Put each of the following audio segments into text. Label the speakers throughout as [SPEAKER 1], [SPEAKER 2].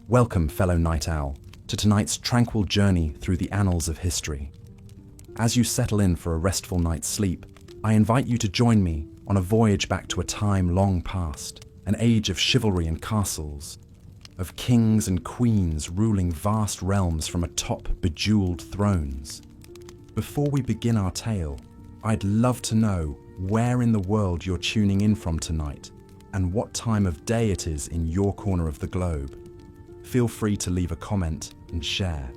[SPEAKER 1] Welcome, fellow night owl, to tonight's tranquil journey through the annals of history. As you settle in for a restful night's sleep, I invite you to join me on a voyage back to a time long past, an age of chivalry and castles, of kings and queens ruling vast realms from atop bejeweled thrones. Before we begin our tale, I'd love to know where in the world you're tuning in from tonight and what time of day it is in your corner of the globe. Feel free to leave a comment and share.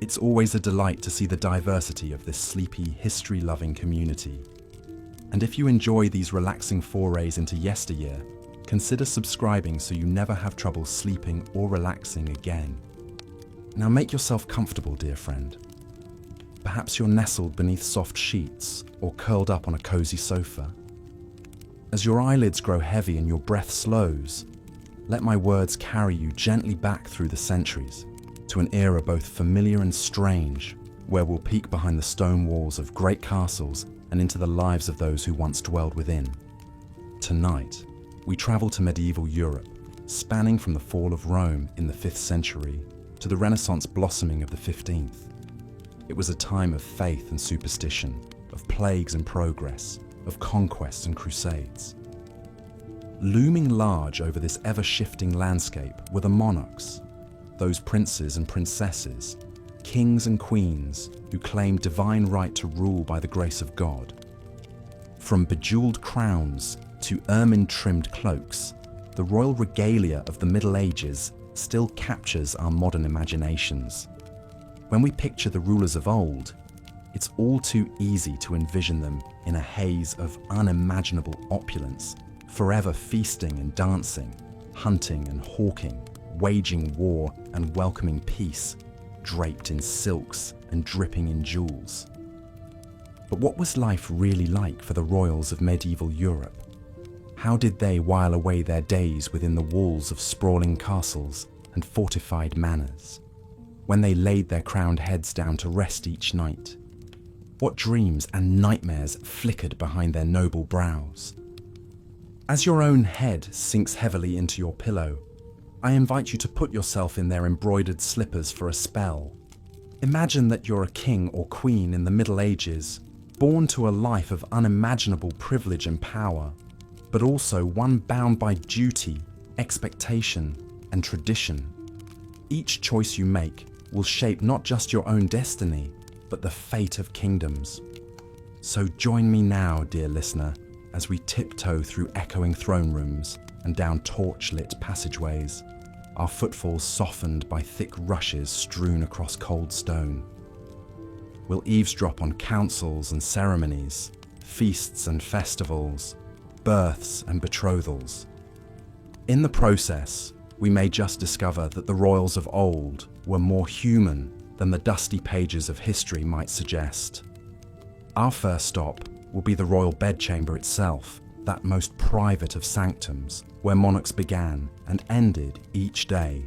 [SPEAKER 1] It's always a delight to see the diversity of this sleepy, history-loving community. And if you enjoy these relaxing forays into yesteryear, consider subscribing so you never have trouble sleeping or relaxing again. Now make yourself comfortable, dear friend. Perhaps you're nestled beneath soft sheets or curled up on a cozy sofa. As your eyelids grow heavy and your breath slows, let my words carry you gently back through the centuries to an era both familiar and strange, where we'll peek behind the stone walls of great castles and into the lives of those who once dwelled within. Tonight, we travel to medieval Europe, spanning from the fall of Rome in the 5th century to the Renaissance blossoming of the 15th. It was a time of faith and superstition, of plagues and progress, of conquests and crusades. Looming large over this ever-shifting landscape were the monarchs, those princes and princesses, kings and queens who claimed divine right to rule by the grace of God. From bejeweled crowns to ermine-trimmed cloaks, the royal regalia of the Middle Ages still captures our modern imaginations. When we picture the rulers of old, it's all too easy to envision them in a haze of unimaginable opulence, forever feasting and dancing, hunting and hawking, waging war and welcoming peace, draped in silks and dripping in jewels. But what was life really like for the royals of medieval Europe? How did they while away their days within the walls of sprawling castles and fortified manors, when they laid their crowned heads down to rest each night? What dreams and nightmares flickered behind their noble brows? As your own head sinks heavily into your pillow, I invite you to put yourself in their embroidered slippers for a spell. Imagine that you're a king or queen in the Middle Ages, born to a life of unimaginable privilege and power, but also one bound by duty, expectation, and tradition. Each choice you make will shape not just your own destiny, but the fate of kingdoms. So join me now, dear listener, as we tiptoe through echoing throne rooms and down torch-lit passageways, our footfalls softened by thick rushes strewn across cold stone. We'll eavesdrop on councils and ceremonies, feasts and festivals, births and betrothals. In the process, we may just discover that the royals of old were more human than the dusty pages of history might suggest. Our first stop will be the royal bedchamber itself, that most private of sanctums, where monarchs began and ended each day.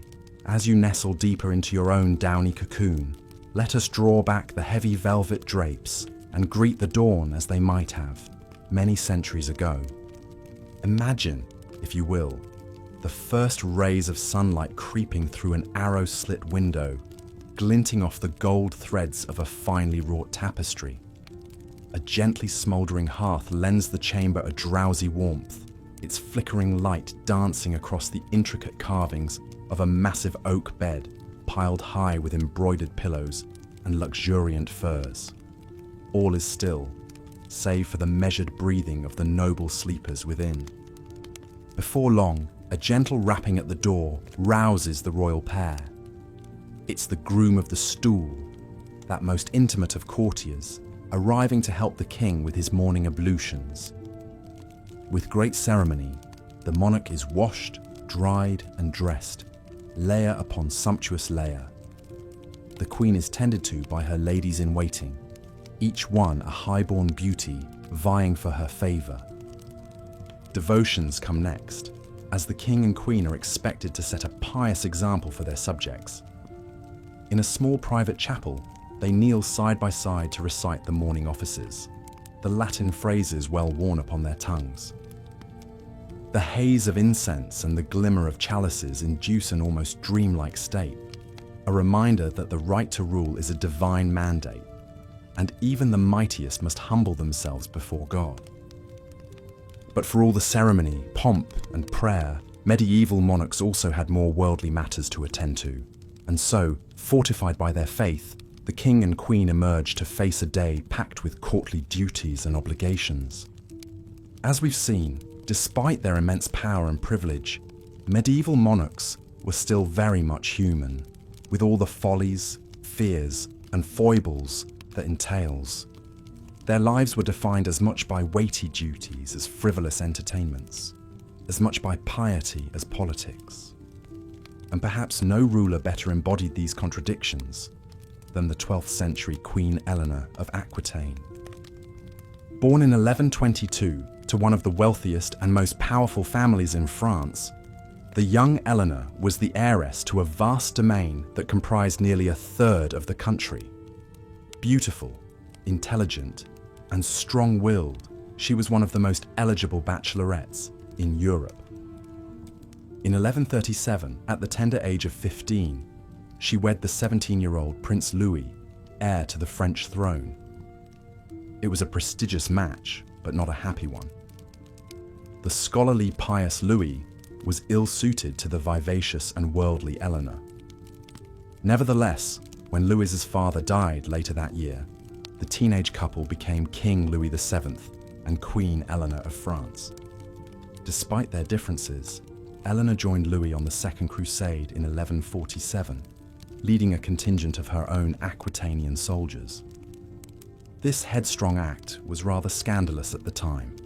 [SPEAKER 1] As you nestle deeper into your own downy cocoon, let us draw back the heavy velvet drapes and greet the dawn as they might have, many centuries ago. Imagine, if you will, the first rays of sunlight creeping through an arrow-slit window, glinting off the gold threads of a finely wrought tapestry. A gently smouldering hearth lends the chamber a drowsy warmth, its flickering light dancing across the intricate carvings of a massive oak bed piled high with embroidered pillows and luxuriant furs. All is still, save for the measured breathing of the noble sleepers within. Before long, a gentle rapping at the door rouses the royal pair. It's the groom of the stool, that most intimate of courtiers, arriving to help the king with his morning ablutions. With great ceremony, the monarch is washed, dried, and dressed, layer upon sumptuous layer. The queen is tended to by her ladies-in-waiting, each one a high-born beauty vying for her favour. Devotions come next, as the king and queen are expected to set a pious example for their subjects. In a small private chapel, they kneel side by side to recite the morning offices, the Latin phrases well worn upon their tongues. The haze of incense and the glimmer of chalices induce an almost dreamlike state, a reminder that the right to rule is a divine mandate, and even the mightiest must humble themselves before God. But for all the ceremony, pomp, and prayer, medieval monarchs also had more worldly matters to attend to, and so, fortified by their faith, the king and queen emerged to face a day packed with courtly duties and obligations. As we've seen, despite their immense power and privilege, medieval monarchs were still very much human, with all the follies, fears, and foibles that entails. Their lives were defined as much by weighty duties as frivolous entertainments, as much by piety as politics. And perhaps no ruler better embodied these contradictions than the 12th century Queen Eleanor of Aquitaine. Born in 1122 to one of the wealthiest and most powerful families in France, the young Eleanor was the heiress to a vast domain that comprised nearly a third of the country. Beautiful, intelligent, and strong-willed, she was one of the most eligible bachelorettes in Europe. In 1137, at the tender age of 15, she wed the 17-year-old Prince Louis, heir to the French throne. It was a prestigious match, but not a happy one. The scholarly, pious Louis was ill-suited to the vivacious and worldly Eleanor. Nevertheless, when Louis's father died later that year, the teenage couple became King Louis VII and Queen Eleanor of France. Despite their differences, Eleanor joined Louis on the Second Crusade in 1147, leading a contingent of her own Aquitanian soldiers. This headstrong act was rather scandalous at the time.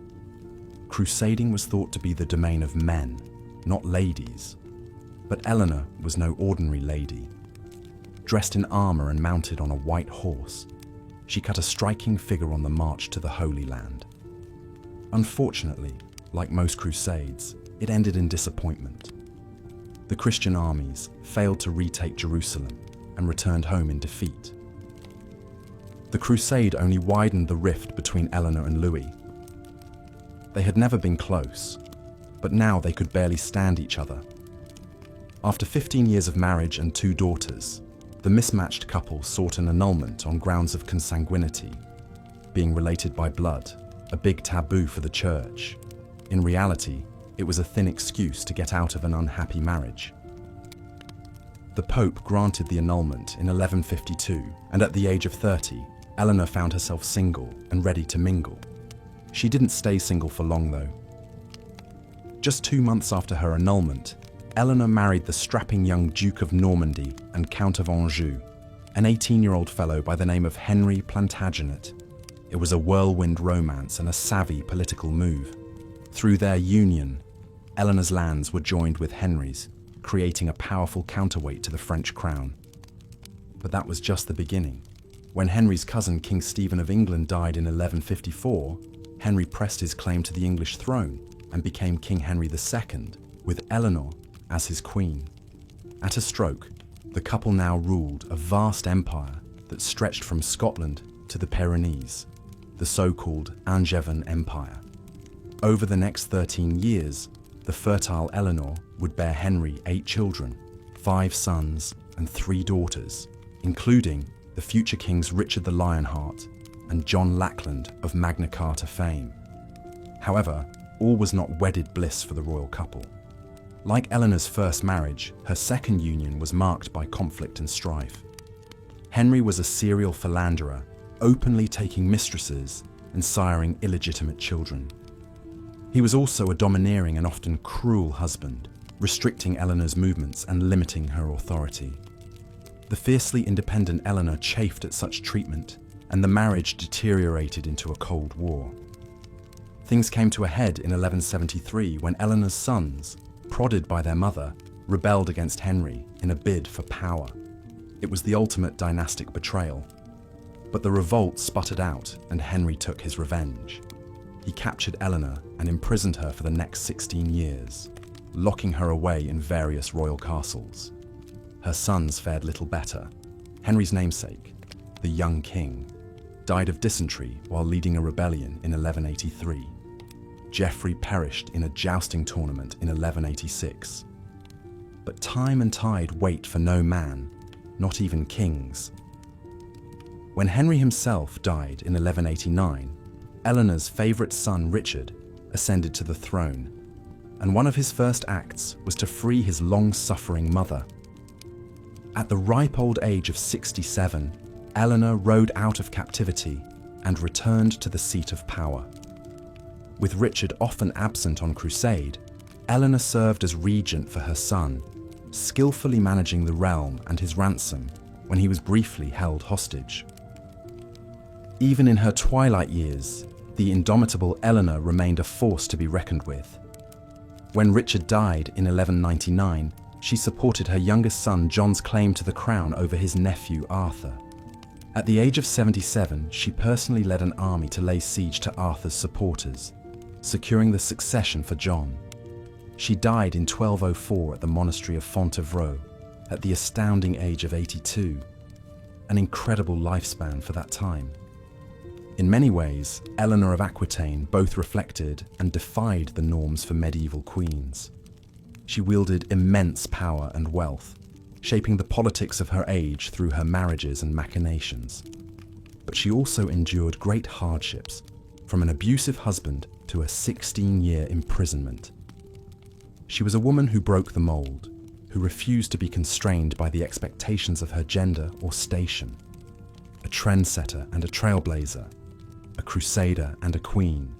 [SPEAKER 1] Crusading was thought to be the domain of men, not ladies. But Eleanor was no ordinary lady. Dressed in armor and mounted on a white horse, she cut a striking figure on the march to the Holy Land. Unfortunately, like most crusades, it ended in disappointment. The Christian armies failed to retake Jerusalem and returned home in defeat. The crusade only widened the rift between Eleanor and Louis. They had never been close, but now they could barely stand each other. After 15 years of marriage and 2 daughters, the mismatched couple sought an annulment on grounds of consanguinity, being related by blood, a big taboo for the church. In reality, it was a thin excuse to get out of an unhappy marriage. The Pope granted the annulment in 1152, and at the age of 30, Eleanor found herself single and ready to mingle. She didn't stay single for long, though. Just 2 months after her annulment, Eleanor married the strapping young Duke of Normandy and Count of Anjou, an 18-year-old fellow by the name of Henry Plantagenet. It was a whirlwind romance and a savvy political move. Through their union, Eleanor's lands were joined with Henry's, creating a powerful counterweight to the French crown. But that was just the beginning. When Henry's cousin King Stephen of England died in 1154, Henry pressed his claim to the English throne and became King Henry II, with Eleanor as his queen. At a stroke, the couple now ruled a vast empire that stretched from Scotland to the Pyrenees, the so-called Angevin Empire. Over the next 13 years, the fertile Eleanor would bear Henry 8 children, 5 sons and 3 daughters, including the future kings Richard the Lionheart and John Lackland of Magna Carta fame. However, all was not wedded bliss for the royal couple. Like Eleanor's first marriage, her second union was marked by conflict and strife. Henry was a serial philanderer, openly taking mistresses and siring illegitimate children. He was also a domineering and often cruel husband, restricting Eleanor's movements and limiting her authority. The fiercely independent Eleanor chafed at such treatment, and the marriage deteriorated into a Cold War. Things came to a head in 1173 when Eleanor's sons, prodded by their mother, rebelled against Henry in a bid for power. It was the ultimate dynastic betrayal. But the revolt sputtered out, and Henry took his revenge. He captured Eleanor and imprisoned her for the next 16 years, locking her away in various royal castles. Her sons fared little better. Henry's namesake, the young king, died of dysentery while leading a rebellion in 1183. Geoffrey perished in a jousting tournament in 1186. But time and tide wait for no man, not even kings. When Henry himself died in 1189, Eleanor's favourite son Richard ascended to the throne, and one of his first acts was to free his long-suffering mother. At the ripe old age of 67, Eleanor rode out of captivity and returned to the seat of power. With Richard often absent on crusade, Eleanor served as regent for her son, skillfully managing the realm and his ransom when he was briefly held hostage. Even in her twilight years, the indomitable Eleanor remained a force to be reckoned with. When Richard died in 1199, she supported her youngest son John's claim to the crown over his nephew Arthur. At the age of 77, she personally led an army to lay siege to Arthur's supporters, securing the succession for John. She died in 1204 at the monastery of Fontevraud, at the astounding age of 82, an incredible lifespan for that time. In many ways, Eleanor of Aquitaine both reflected and defied the norms for medieval queens. She wielded immense power and wealth, shaping the politics of her age through her marriages and machinations. But she also endured great hardships, from an abusive husband to a 16-year imprisonment. She was a woman who broke the mold, who refused to be constrained by the expectations of her gender or station. A trendsetter and a trailblazer, a crusader and a queen,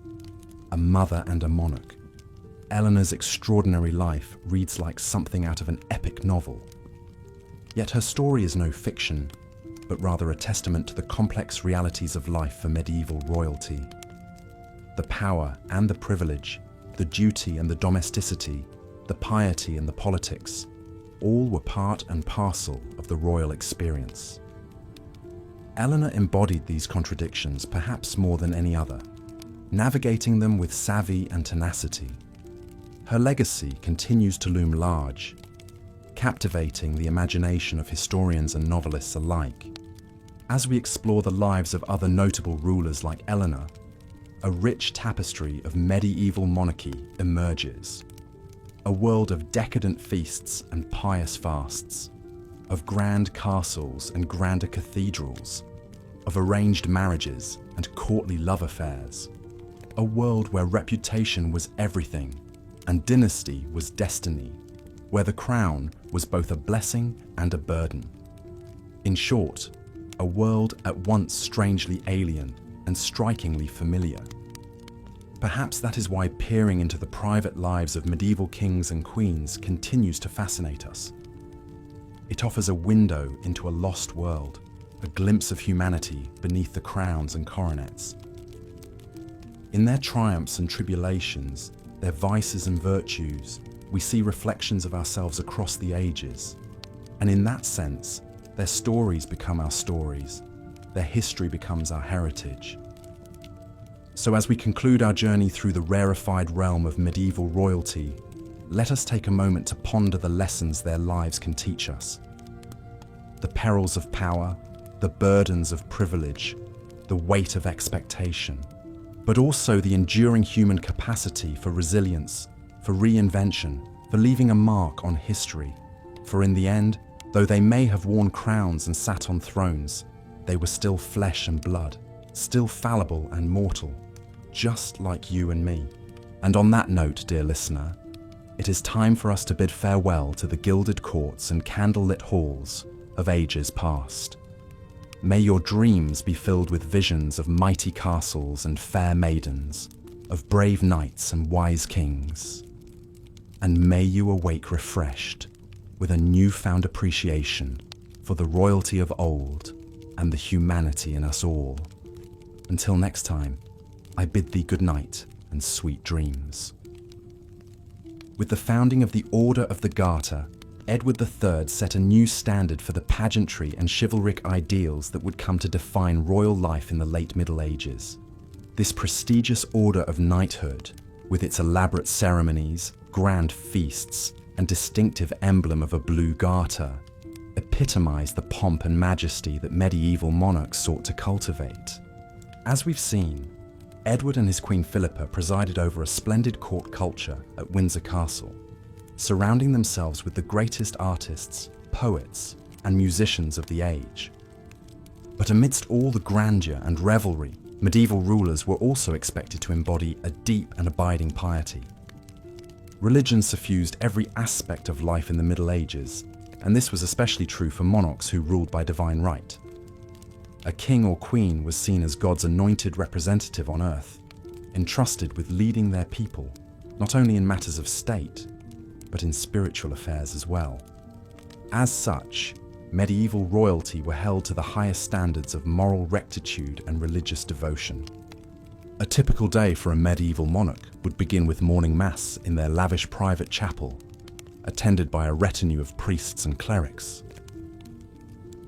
[SPEAKER 1] a mother and a monarch. Eleanor's extraordinary life reads like something out of an epic novel. Yet her story is no fiction, but rather a testament to the complex realities of life for medieval royalty. The power and the privilege, the duty and the domesticity, the piety and the politics, all were part and parcel of the royal experience. Eleanor embodied these contradictions perhaps more than any other, navigating them with savvy and tenacity. Her legacy continues to loom large, captivating the imagination of historians and novelists alike. As we explore the lives of other notable rulers like Eleanor, a rich tapestry of medieval monarchy emerges. A world of decadent feasts and pious fasts, of grand castles and grander cathedrals, of arranged marriages and courtly love affairs. A world where reputation was everything and dynasty was destiny, where the crown was both a blessing and a burden. In short, a world at once strangely alien and strikingly familiar. Perhaps that is why peering into the private lives of medieval kings and queens continues to fascinate us. It offers a window into a lost world, a glimpse of humanity beneath the crowns and coronets. In their triumphs and tribulations, their vices and virtues, we see reflections of ourselves across the ages. And in that sense, their stories become our stories, their history becomes our heritage. So as we conclude our journey through the rarefied realm of medieval royalty, let us take a moment to ponder the lessons their lives can teach us. The perils of power, the burdens of privilege, the weight of expectation, but also the enduring human capacity for resilience, for reinvention, for leaving a mark on history. For in the end, though they may have worn crowns and sat on thrones, they were still flesh and blood, still fallible and mortal, just like you and me. And on that note, dear listener, it is time for us to bid farewell to the gilded courts and candlelit halls of ages past. May your dreams be filled with visions of mighty castles and fair maidens, of brave knights and wise kings. And may you awake refreshed with a newfound appreciation for the royalty of old and the humanity in us all. Until next time, I bid thee good night and sweet dreams. With the founding of the Order of the Garter, Edward III set a new standard for the pageantry and chivalric ideals that would come to define royal life in the late Middle Ages. This prestigious order of knighthood, with its elaborate ceremonies, grand feasts, and distinctive emblem of a blue garter, epitomized the pomp and majesty that medieval monarchs sought to cultivate. As we've seen, Edward and his Queen Philippa presided over a splendid court culture at Windsor Castle, surrounding themselves with the greatest artists, poets, and musicians of the age. But amidst all the grandeur and revelry, medieval rulers were also expected to embody a deep and abiding piety. Religion suffused every aspect of life in the Middle Ages, and this was especially true for monarchs who ruled by divine right. A king or queen was seen as God's anointed representative on earth, entrusted with leading their people, not only in matters of state, but in spiritual affairs as well. As such, medieval royalty were held to the highest standards of moral rectitude and religious devotion. A typical day for a medieval monarch would begin with morning mass in their lavish private chapel, attended by a retinue of priests and clerics.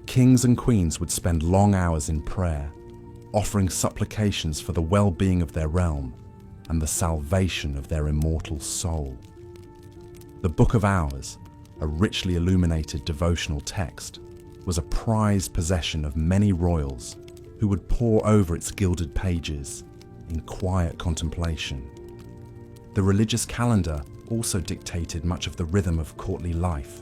[SPEAKER 1] Kings and queens would spend long hours in prayer, offering supplications for the well-being of their realm and the salvation of their immortal soul. The Book of Hours, a richly illuminated devotional text, was a prized possession of many royals who would pore over its gilded pages in quiet contemplation. The religious calendar also dictated much of the rhythm of courtly life.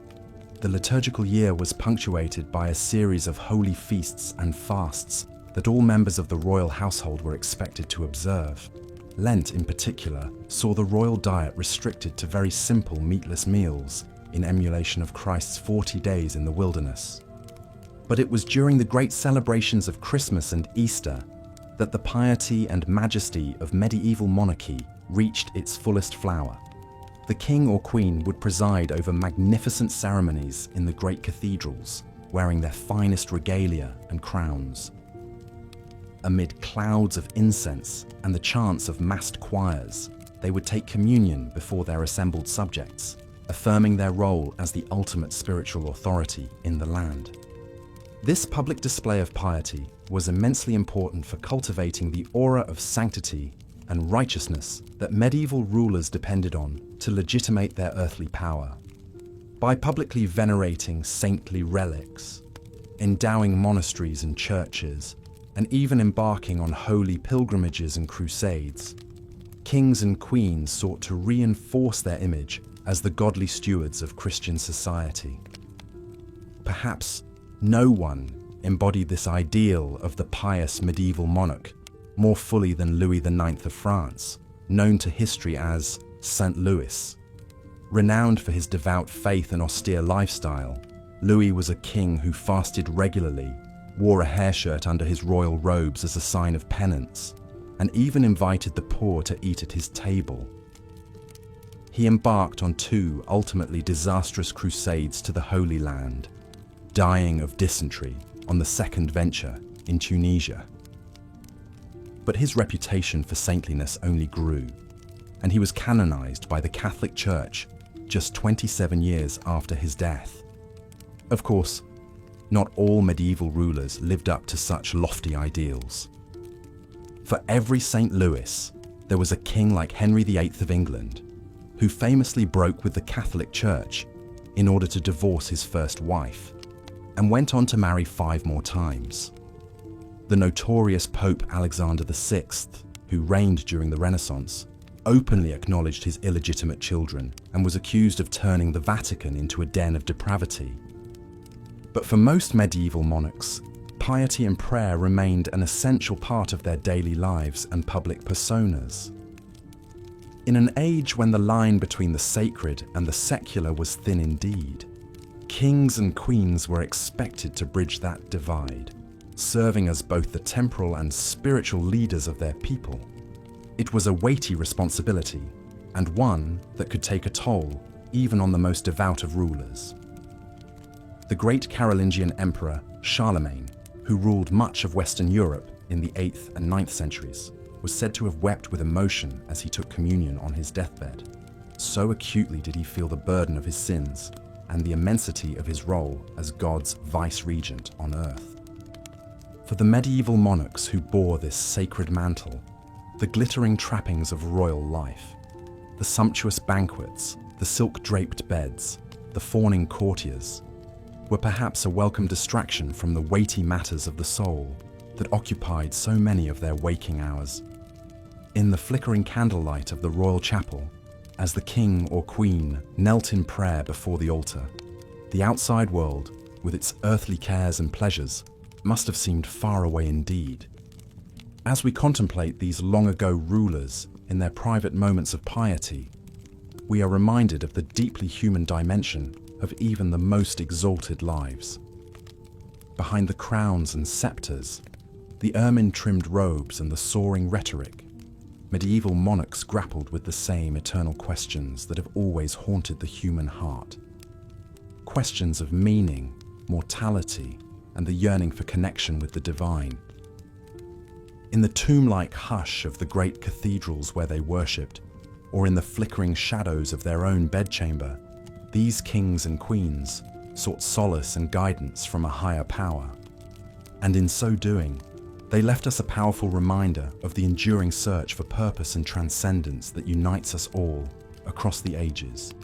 [SPEAKER 1] The liturgical year was punctuated by a series of holy feasts and fasts that all members of the royal household were expected to observe. Lent, in particular, saw the royal diet restricted to very simple meatless meals in emulation of Christ's 40 days in the wilderness. But it was during the great celebrations of Christmas and Easter that the piety and majesty of medieval monarchy reached its fullest flower. The king or queen would preside over magnificent ceremonies in the great cathedrals, wearing their finest regalia and crowns. Amid clouds of incense and the chants of massed choirs, they would take communion before their assembled subjects, affirming their role as the ultimate spiritual authority in the land. This public display of piety was immensely important for cultivating the aura of sanctity and righteousness that medieval rulers depended on to legitimate their earthly power. By publicly venerating saintly relics, endowing monasteries and churches, and even embarking on holy pilgrimages and crusades, kings and queens sought to reinforce their image as the godly stewards of Christian society. Perhaps no one embodied this ideal of the pious medieval monarch more fully than Louis IX of France, known to history as Saint Louis. Renowned for his devout faith and austere lifestyle, Louis was a king who fasted regularly, wore a hair shirt under his royal robes as a sign of penance, and even invited the poor to eat at his table. He embarked on 2 ultimately disastrous crusades to the Holy Land, dying of dysentery on the second venture in Tunisia. But his reputation for saintliness only grew, and he was canonized by the Catholic Church just 27 years after his death. Of course, not all medieval rulers lived up to such lofty ideals. For every St. Louis, there was a king like Henry VIII of England, who famously broke with the Catholic Church in order to divorce his first wife, and went on to marry 5 more times. The notorious Pope Alexander VI, who reigned during the Renaissance, openly acknowledged his illegitimate children and was accused of turning the Vatican into a den of depravity. But for most medieval monarchs, piety and prayer remained an essential part of their daily lives and public personas. In an age when the line between the sacred and the secular was thin indeed, kings and queens were expected to bridge that divide, serving as both the temporal and spiritual leaders of their people. It was a weighty responsibility, and one that could take a toll even on the most devout of rulers. The great Carolingian emperor Charlemagne, who ruled much of Western Europe in the 8th and 9th centuries, was said to have wept with emotion as he took communion on his deathbed. So acutely did he feel the burden of his sins and the immensity of his role as God's vice-regent on earth. For the medieval monarchs who bore this sacred mantle, the glittering trappings of royal life, the sumptuous banquets, the silk-draped beds, the fawning courtiers, were perhaps a welcome distraction from the weighty matters of the soul that occupied so many of their waking hours. In the flickering candlelight of the royal chapel, as the king or queen knelt in prayer before the altar, the outside world, with its earthly cares and pleasures, must have seemed far away indeed. As we contemplate these long-ago rulers in their private moments of piety, we are reminded of the deeply human dimension of even the most exalted lives. Behind the crowns and scepters, the ermine-trimmed robes and the soaring rhetoric, medieval monarchs grappled with the same eternal questions that have always haunted the human heart. Questions of meaning, mortality, and the yearning for connection with the divine. In the tomb-like hush of the great cathedrals where they worshipped, or in the flickering shadows of their own bedchamber, these kings and queens sought solace and guidance from a higher power. And in so doing, they left us a powerful reminder of the enduring search for purpose and transcendence that unites us all across the ages.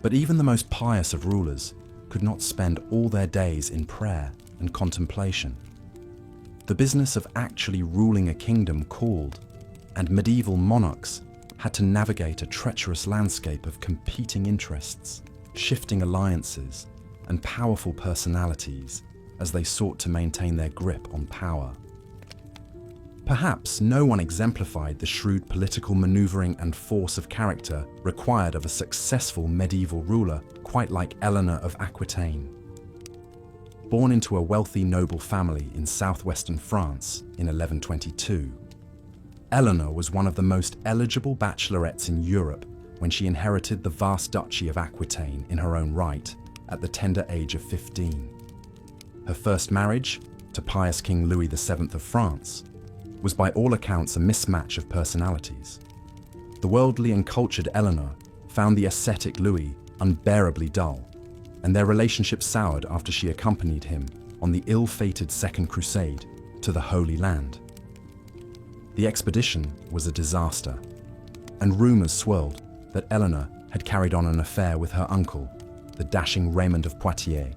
[SPEAKER 1] But even the most pious of rulers could not spend all their days in prayer and contemplation. The business of actually ruling a kingdom called, and medieval monarchs had to navigate a treacherous landscape of competing interests, shifting alliances, and powerful personalities as they sought to maintain their grip on power. Perhaps no one exemplified the shrewd political maneuvering and force of character required of a successful medieval ruler quite like Eleanor of Aquitaine. Born into a wealthy noble family in southwestern France in 1122, Eleanor was one of the most eligible bachelorettes in Europe when she inherited the vast duchy of Aquitaine in her own right at the tender age of 15. Her first marriage, to pious King Louis VII of France, was by all accounts a mismatch of personalities. The worldly and cultured Eleanor found the ascetic Louis unbearably dull, and their relationship soured after she accompanied him on the ill-fated Second Crusade to the Holy Land. The expedition was a disaster, and rumors swirled that Eleanor had carried on an affair with her uncle, the dashing Raymond of Poitiers,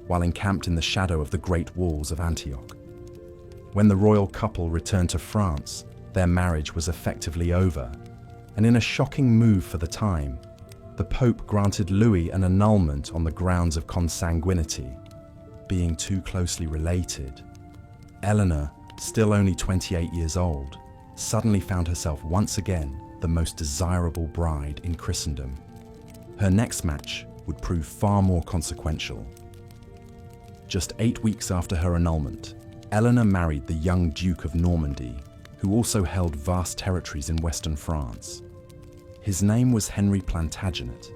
[SPEAKER 1] while encamped in the shadow of the great walls of Antioch. When the royal couple returned to France, their marriage was effectively over, and in a shocking move for the time, the Pope granted Louis an annulment on the grounds of consanguinity, being too closely related. Eleanor, still only 28 years old, suddenly found herself once again the most desirable bride in Christendom. Her next match would prove far more consequential. Just 8 weeks after her annulment, Eleanor married the young Duke of Normandy, who also held vast territories in western France. His name was Henry Plantagenet,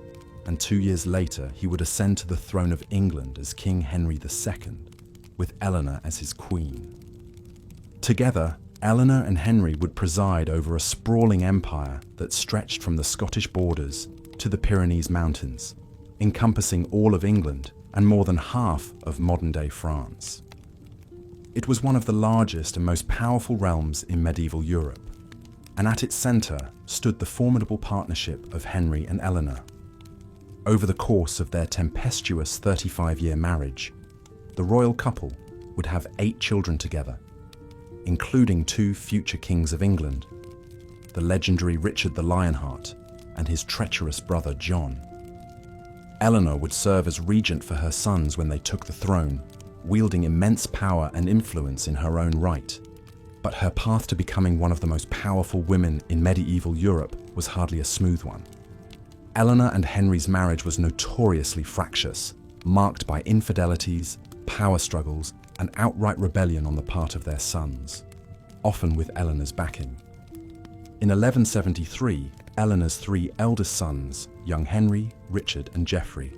[SPEAKER 1] and 2 years later he would ascend to the throne of England as King Henry II, with Eleanor as his queen. Together, Eleanor and Henry would preside over a sprawling empire that stretched from the Scottish borders to the Pyrenees Mountains, encompassing all of England and more than half of modern-day France. It was one of the largest and most powerful realms in medieval Europe, and at its centre stood the formidable partnership of Henry and Eleanor. Over the course of their tempestuous 35-year marriage, the royal couple would have 8 children together, including 2 future kings of England, the legendary Richard the Lionheart and his treacherous brother John. Eleanor would serve as regent for her sons when they took the throne, wielding immense power and influence in her own right. But her path to becoming one of the most powerful women in medieval Europe was hardly a smooth one. Eleanor and Henry's marriage was notoriously fractious, marked by infidelities, power struggles, and outright rebellion on the part of their sons, often with Eleanor's backing. In 1173, Eleanor's 3 eldest sons, young Henry, Richard, and Geoffrey,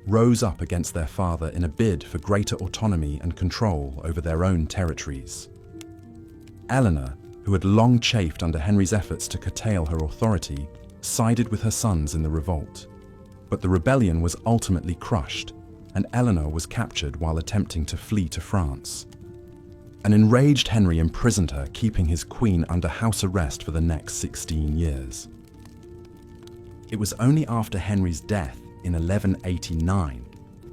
[SPEAKER 1] rose up against their father in a bid for greater autonomy and control over their own territories. Eleanor, who had long chafed under Henry's efforts to curtail her authority, sided with her sons in the revolt. But the rebellion was ultimately crushed, and Eleanor was captured while attempting to flee to France. An enraged Henry imprisoned her, keeping his queen under house arrest for the next 16 years. It was only after Henry's death in 1189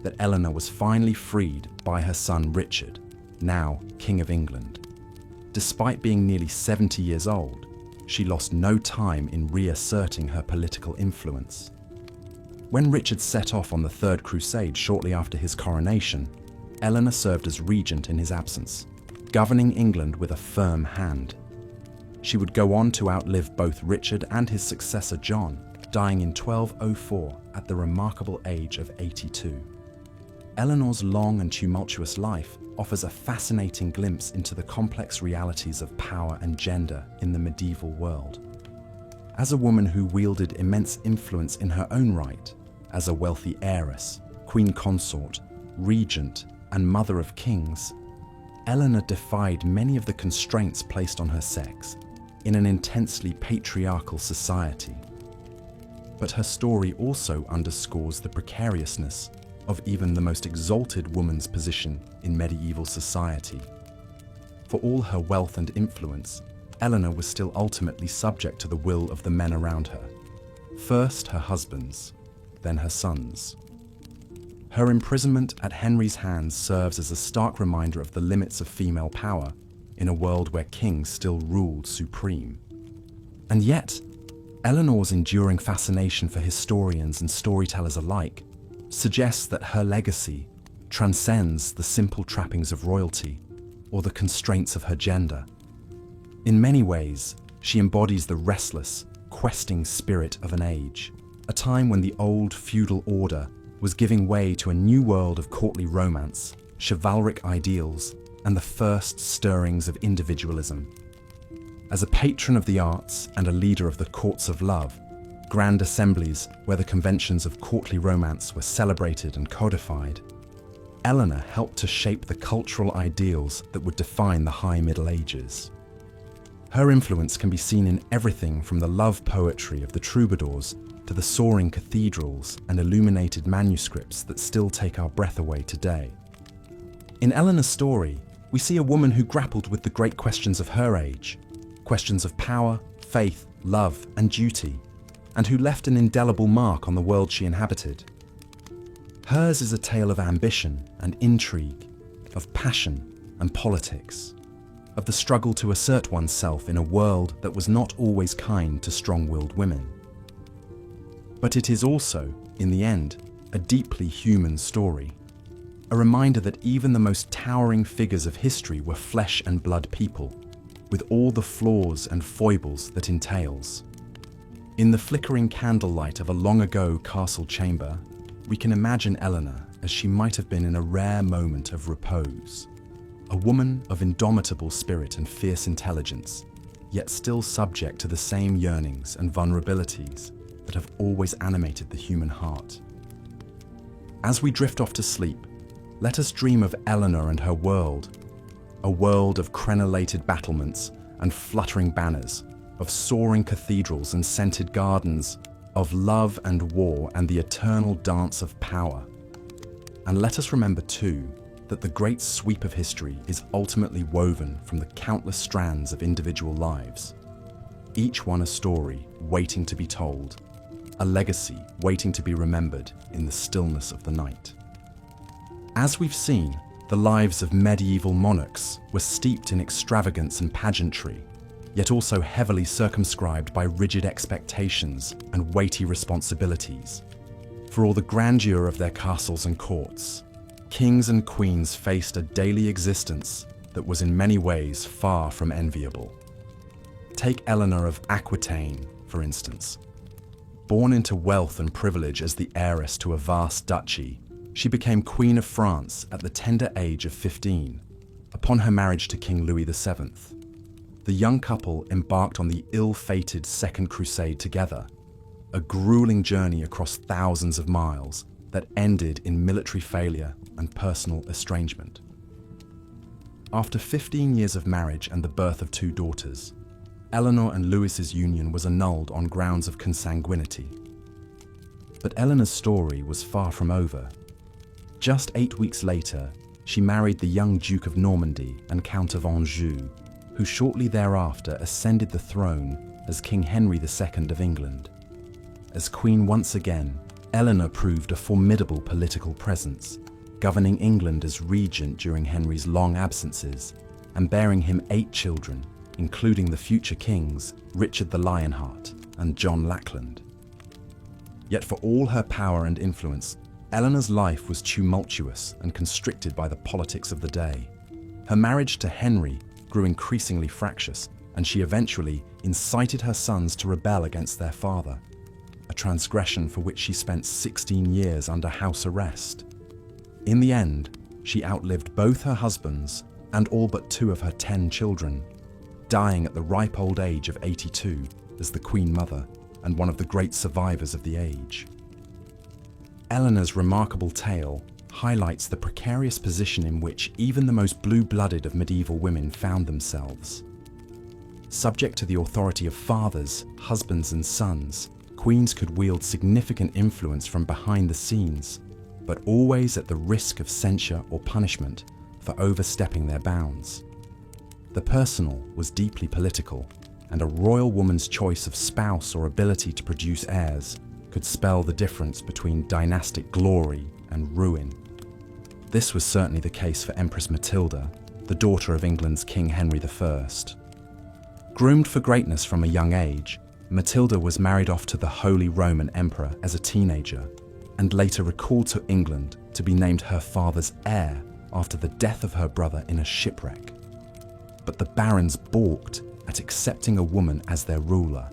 [SPEAKER 1] that Eleanor was finally freed by her son Richard, now King of England. Despite being nearly 70 years old, she lost no time in reasserting her political influence. When Richard set off on the Third Crusade shortly after his coronation, Eleanor served as regent in his absence, governing England with a firm hand. She would go on to outlive both Richard and his successor John, dying in 1204 at the remarkable age of 82. Eleanor's long and tumultuous life offers a fascinating glimpse into the complex realities of power and gender in the medieval world. As a woman who wielded immense influence in her own right, as a wealthy heiress, queen consort, regent, and mother of kings, Eleanor defied many of the constraints placed on her sex in an intensely patriarchal society. But her story also underscores the precariousness of even the most exalted woman's position in medieval society. For all her wealth and influence, Eleanor was still ultimately subject to the will of the men around her. First her husbands, then her sons. Her imprisonment at Henry's hands serves as a stark reminder of the limits of female power in a world where kings still ruled supreme. And yet, Eleanor's enduring fascination for historians and storytellers alike suggests that her legacy transcends the simple trappings of royalty or the constraints of her gender. In many ways, she embodies the restless, questing spirit of an age, a time when the old feudal order was giving way to a new world of courtly romance, chivalric ideals, and the first stirrings of individualism. As a patron of the arts and a leader of the courts of love, grand assemblies where the conventions of courtly romance were celebrated and codified, Eleanor helped to shape the cultural ideals that would define the High Middle Ages. Her influence can be seen in everything from the love poetry of the troubadours to the soaring cathedrals and illuminated manuscripts that still take our breath away today. In Eleanor's story, we see a woman who grappled with the great questions of her age, questions of power, faith, love, and duty, and who left an indelible mark on the world she inhabited. Hers is a tale of ambition and intrigue, of passion and politics, of the struggle to assert oneself in a world that was not always kind to strong-willed women. But it is also, in the end, a deeply human story, a reminder that even the most towering figures of history were flesh and blood people, with all the flaws and foibles that entails. In the flickering candlelight of a long-ago castle chamber, we can imagine Eleanor as she might have been in a rare moment of repose, a woman of indomitable spirit and fierce intelligence, yet still subject to the same yearnings and vulnerabilities that have always animated the human heart. As we drift off to sleep, let us dream of Eleanor and her world, a world of crenellated battlements and fluttering banners, of soaring cathedrals and scented gardens, of love and war and the eternal dance of power. And let us remember too that the great sweep of history is ultimately woven from the countless strands of individual lives, each one a story waiting to be told, a legacy waiting to be remembered in the stillness of the night. As we've seen, the lives of medieval monarchs were steeped in extravagance and pageantry, yet also heavily circumscribed by rigid expectations and weighty responsibilities. For all the grandeur of their castles and courts, kings and queens faced a daily existence that was in many ways far from enviable. Take Eleanor of Aquitaine, for instance. Born into wealth and privilege as the heiress to a vast duchy, she became Queen of France at the tender age of 15, upon her marriage to King Louis VII. The young couple embarked on the ill-fated Second Crusade together, a grueling journey across thousands of miles that ended in military failure and personal estrangement. After 15 years of marriage and the birth of 2 daughters, Eleanor and Louis's union was annulled on grounds of consanguinity. But Eleanor's story was far from over. Just 8 weeks later, she married the young Duke of Normandy and Count of Anjou, who shortly thereafter ascended the throne as King Henry II of England. As queen once again, Eleanor proved a formidable political presence, governing England as regent during Henry's long absences and bearing him 8 children, including the future kings Richard the Lionheart and John Lackland. Yet for all her power and influence, Eleanor's life was tumultuous and constricted by the politics of the day. Her marriage to Henry grew increasingly fractious, and she eventually incited her sons to rebel against their father, a transgression for which she spent 16 years under house arrest. In the end, she outlived both her husbands and all but 2 of her 10 children, dying at the ripe old age of 82 as the Queen Mother and one of the great survivors of the age. Eleanor's remarkable tale highlights the precarious position in which even the most blue-blooded of medieval women found themselves. Subject to the authority of fathers, husbands, and sons, queens could wield significant influence from behind the scenes, but always at the risk of censure or punishment for overstepping their bounds. The personal was deeply political, and a royal woman's choice of spouse or ability to produce heirs could spell the difference between dynastic glory and ruin. This was certainly the case for Empress Matilda, the daughter of England's King Henry I. Groomed for greatness from a young age, Matilda was married off to the Holy Roman Emperor as a teenager, and later recalled to England to be named her father's heir after the death of her brother in a shipwreck. But the barons balked at accepting a woman as their ruler,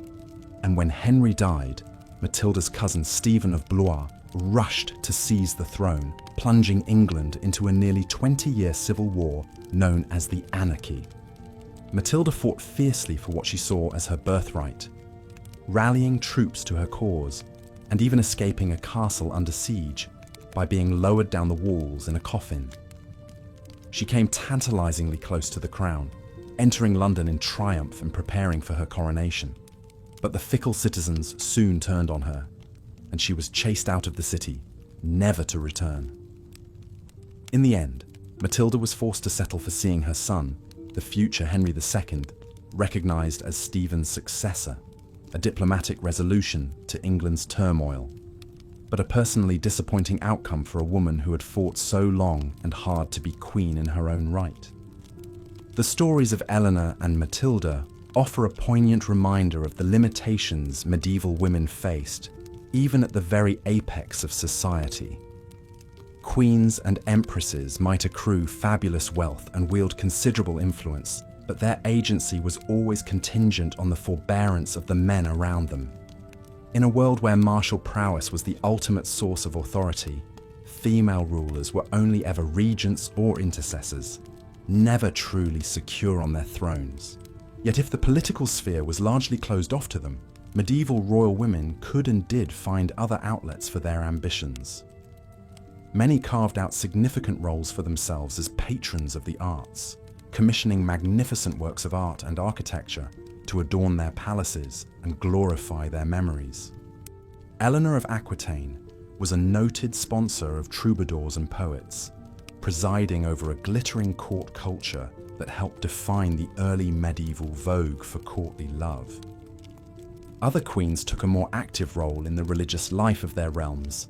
[SPEAKER 1] and when Henry died, Matilda's cousin Stephen of Blois rushed to seize the throne, plunging England into a nearly 20-year civil war known as the Anarchy. Matilda fought fiercely for what she saw as her birthright, rallying troops to her cause, and even escaping a castle under siege by being lowered down the walls in a coffin. She came tantalizingly close to the crown, entering London in triumph and preparing for her coronation. But the fickle citizens soon turned on her, and she was chased out of the city, never to return. In the end, Matilda was forced to settle for seeing her son, the future Henry II, recognised as Stephen's successor, a diplomatic resolution to England's turmoil, but a personally disappointing outcome for a woman who had fought so long and hard to be queen in her own right. The stories of Eleanor and Matilda offer a poignant reminder of the limitations medieval women faced, even at the very apex of society. Queens and empresses might accrue fabulous wealth and wield considerable influence, but their agency was always contingent on the forbearance of the men around them. In a world where martial prowess was the ultimate source of authority, female rulers were only ever regents or intercessors, never truly secure on their thrones. Yet if the political sphere was largely closed off to them, medieval royal women could and did find other outlets for their ambitions. Many carved out significant roles for themselves as patrons of the arts, commissioning magnificent works of art and architecture to adorn their palaces and glorify their memories. Eleanor of Aquitaine was a noted sponsor of troubadours and poets, presiding over a glittering court culture that helped define the early medieval vogue for courtly love. Other queens took a more active role in the religious life of their realms,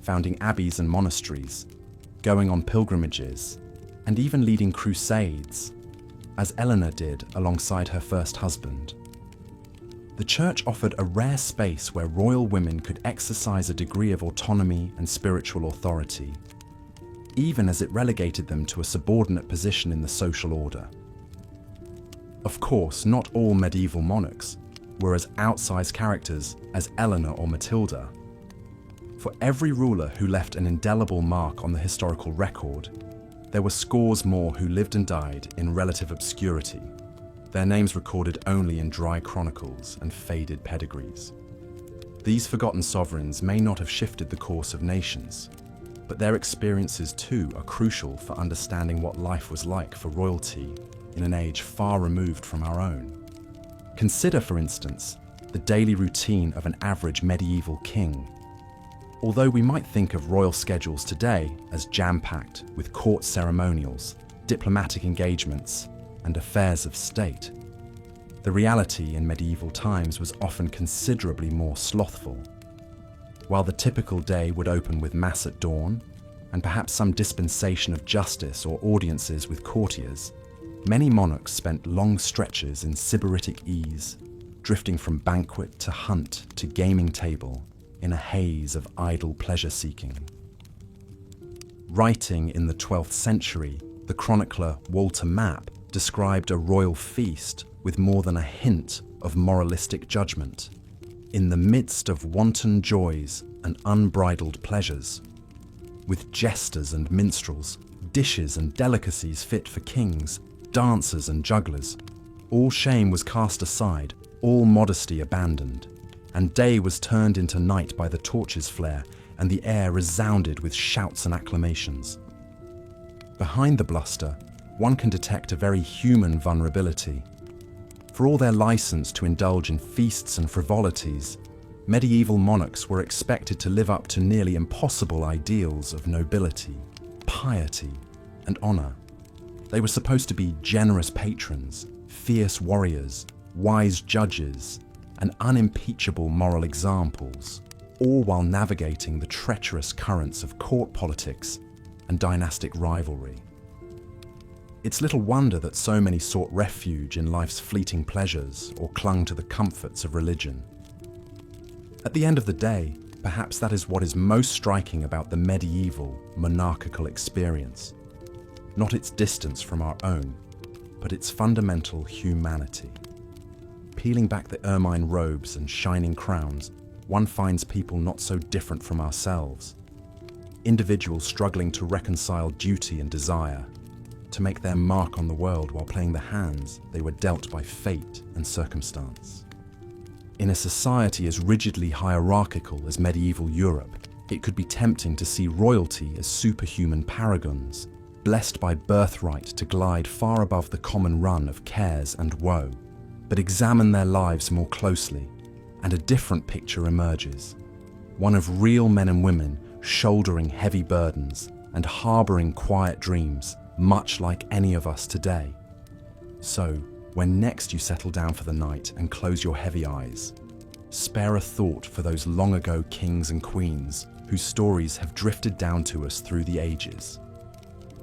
[SPEAKER 1] founding abbeys and monasteries, going on pilgrimages, and even leading crusades, as Eleanor did alongside her first husband. The church offered a rare space where royal women could exercise a degree of autonomy and spiritual authority, even as it relegated them to a subordinate position in the social order. Of course, not all medieval monarchs were as outsized characters as Eleanor or Matilda. For every ruler who left an indelible mark on the historical record, there were scores more who lived and died in relative obscurity, their names recorded only in dry chronicles and faded pedigrees. These forgotten sovereigns may not have shifted the course of nations, but their experiences too are crucial for understanding what life was like for royalty in an age far removed from our own. Consider, for instance, the daily routine of an average medieval king. Although we might think of royal schedules today as jam-packed with court ceremonials, diplomatic engagements, and affairs of state, the reality in medieval times was often considerably more slothful. While the typical day would open with mass at dawn, and perhaps some dispensation of justice or audiences with courtiers, Many monarchs spent long stretches in sybaritic ease, drifting from banquet to hunt to gaming table in a haze of idle pleasure-seeking. Writing in the 12th century, the chronicler Walter Map described a royal feast with more than a hint of moralistic judgment. In the midst of wanton joys and unbridled pleasures, with jesters and minstrels, dishes and delicacies fit for kings, dancers and jugglers, all shame was cast aside, all modesty abandoned, and day was turned into night by the torches' flare, and the air resounded with shouts and acclamations. Behind the bluster, one can detect a very human vulnerability. For all their license to indulge in feasts and frivolities, medieval monarchs were expected to live up to nearly impossible ideals of nobility, piety, and honor. They were supposed to be generous patrons, fierce warriors, wise judges, and unimpeachable moral examples, all while navigating the treacherous currents of court politics and dynastic rivalry. It's little wonder that so many sought refuge in life's fleeting pleasures or clung to the comforts of religion. At the end of the day, perhaps that is what is most striking about the medieval monarchical experience. Not its distance from our own, but its fundamental humanity. Peeling back the ermine robes and shining crowns, one finds people not so different from ourselves. Individuals struggling to reconcile duty and desire, to make their mark on the world while playing the hands they were dealt by fate and circumstance. In a society as rigidly hierarchical as medieval Europe, it could be tempting to see royalty as superhuman paragons, blessed by birthright to glide far above the common run of cares and woe. But examine their lives more closely, and a different picture emerges. One of real men and women shouldering heavy burdens and harboring quiet dreams, much like any of us today. So, when next you settle down for the night and close your heavy eyes, spare a thought for those long ago kings and queens whose stories have drifted down to us through the ages.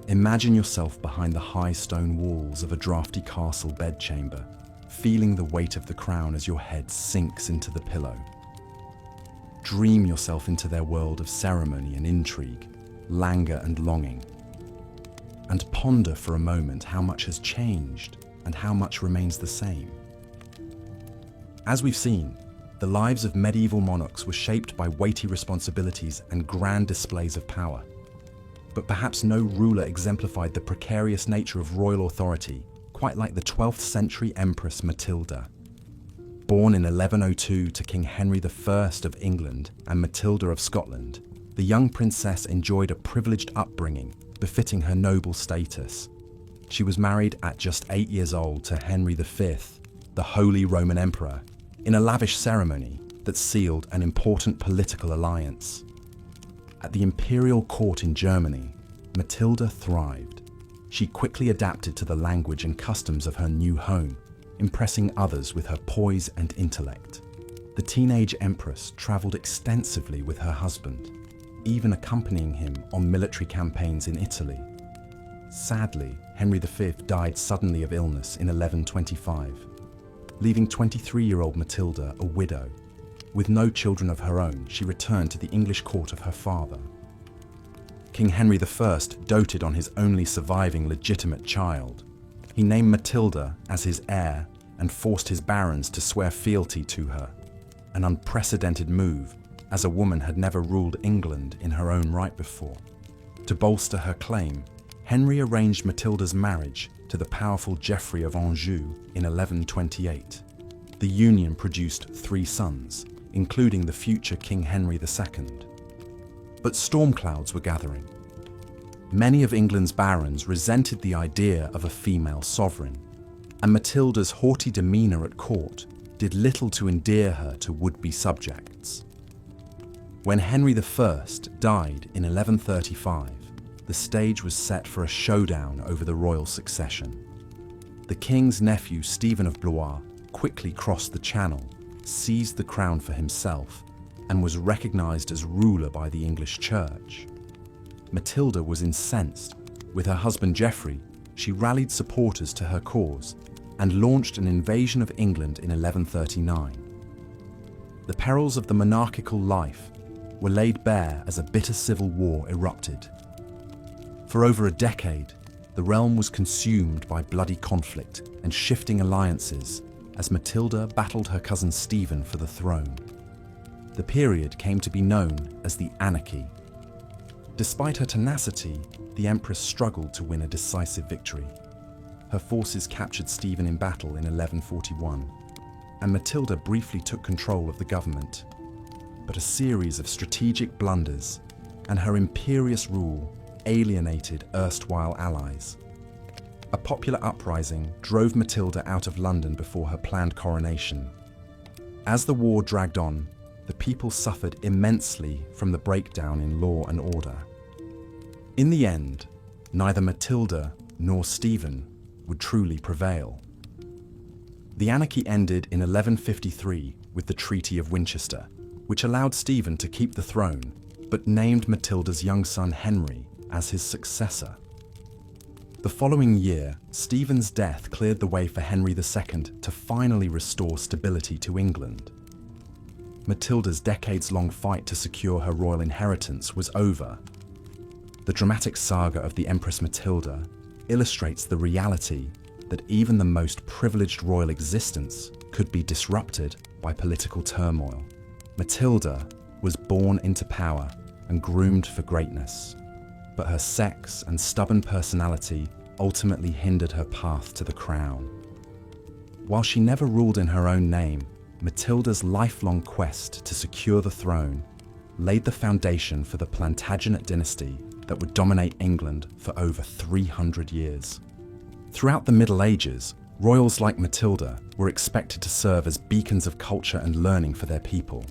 [SPEAKER 1] Imagine yourself behind the high stone walls of a draughty castle bedchamber, feeling the weight of the crown as your head sinks into the pillow. Dream yourself into their world of ceremony and intrigue, languor and longing, and ponder for a moment how much has changed and how much remains the same. As we've seen, the lives of medieval monarchs were shaped by weighty responsibilities and grand displays of power. But perhaps no ruler exemplified the precarious nature of royal authority quite like the 12th century Empress Matilda. Born in 1102 to King Henry I of England and Matilda of Scotland, the young princess enjoyed a privileged upbringing befitting her noble status. She was married at just 8 years old to Henry V, the Holy Roman Emperor, in a lavish ceremony that sealed an important political alliance. At the imperial court in Germany, Matilda thrived. She quickly adapted to the language and customs of her new home, impressing others with her poise and intellect. The teenage empress traveled extensively with her husband, even accompanying him on military campaigns in Italy. Sadly, Henry V died suddenly of illness in 1125, leaving 23-year-old Matilda a widow. With no children of her own, she returned to the English court of her father. King Henry I doted on his only surviving legitimate child. He named Matilda as his heir and forced his barons to swear fealty to her, an unprecedented move, as a woman had never ruled England in her own right before. To bolster her claim, Henry arranged Matilda's marriage to the powerful Geoffrey of Anjou in 1128. The union produced 3 sons, including the future King Henry II. But storm clouds were gathering. Many of England's barons resented the idea of a female sovereign, and Matilda's haughty demeanour at court did little to endear her to would-be subjects. When Henry I died in 1135, the stage was set for a showdown over the royal succession. The king's nephew, Stephen of Blois, quickly crossed the Channel, seized the crown for himself, and was recognised as ruler by the English church. Matilda was incensed. With her husband Geoffrey, she rallied supporters to her cause and launched an invasion of England in 1139. The perils of the monarchical life were laid bare as a bitter civil war erupted. For over a decade, the realm was consumed by bloody conflict and shifting alliances as Matilda battled her cousin Stephen for the throne. The period came to be known as the Anarchy. Despite her tenacity, the Empress struggled to win a decisive victory. Her forces captured Stephen in battle in 1141, and Matilda briefly took control of the government. But a series of strategic blunders and her imperious rule alienated erstwhile allies. A popular uprising drove Matilda out of London before her planned coronation. As the war dragged on, the people suffered immensely from the breakdown in law and order. In the end, neither Matilda nor Stephen would truly prevail. The anarchy ended in 1153 with the Treaty of Winchester, which allowed Stephen to keep the throne, but named Matilda's young son Henry as his successor. The following year, Stephen's death cleared the way for Henry II to finally restore stability to England. Matilda's decades-long fight to secure her royal inheritance was over. The dramatic saga of the Empress Matilda illustrates the reality that even the most privileged royal existence could be disrupted by political turmoil. Matilda was born into power and groomed for greatness, but her sex and stubborn personality ultimately hindered her path to the crown. While she never ruled in her own name, Matilda's lifelong quest to secure the throne laid the foundation for the Plantagenet dynasty that would dominate England for over 300 years. Throughout the Middle Ages, royals like Matilda were expected to serve as beacons of culture and learning for their people.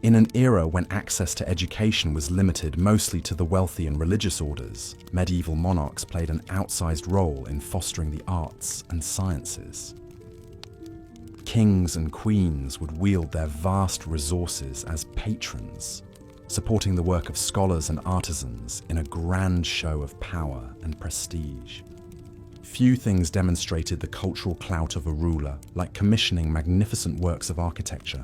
[SPEAKER 1] In an era when access to education was limited mostly to the wealthy and religious orders, medieval monarchs played an outsized role in fostering the arts and sciences. Kings and queens would wield their vast resources as patrons, supporting the work of scholars and artisans in a grand show of power and prestige. Few things demonstrated the cultural clout of a ruler like commissioning magnificent works of architecture.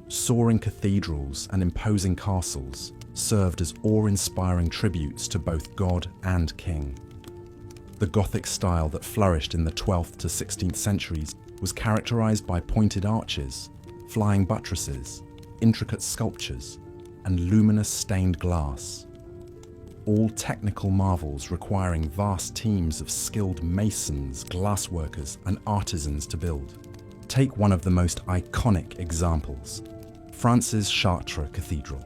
[SPEAKER 1] Soaring cathedrals and imposing castles served as awe-inspiring tributes to both God and king. The Gothic style that flourished in the 12th to 16th centuries was characterized by pointed arches, flying buttresses, intricate sculptures, and luminous stained glass. All technical marvels requiring vast teams of skilled masons, glassworkers, and artisans to build. Take one of the most iconic examples, France's Chartres Cathedral.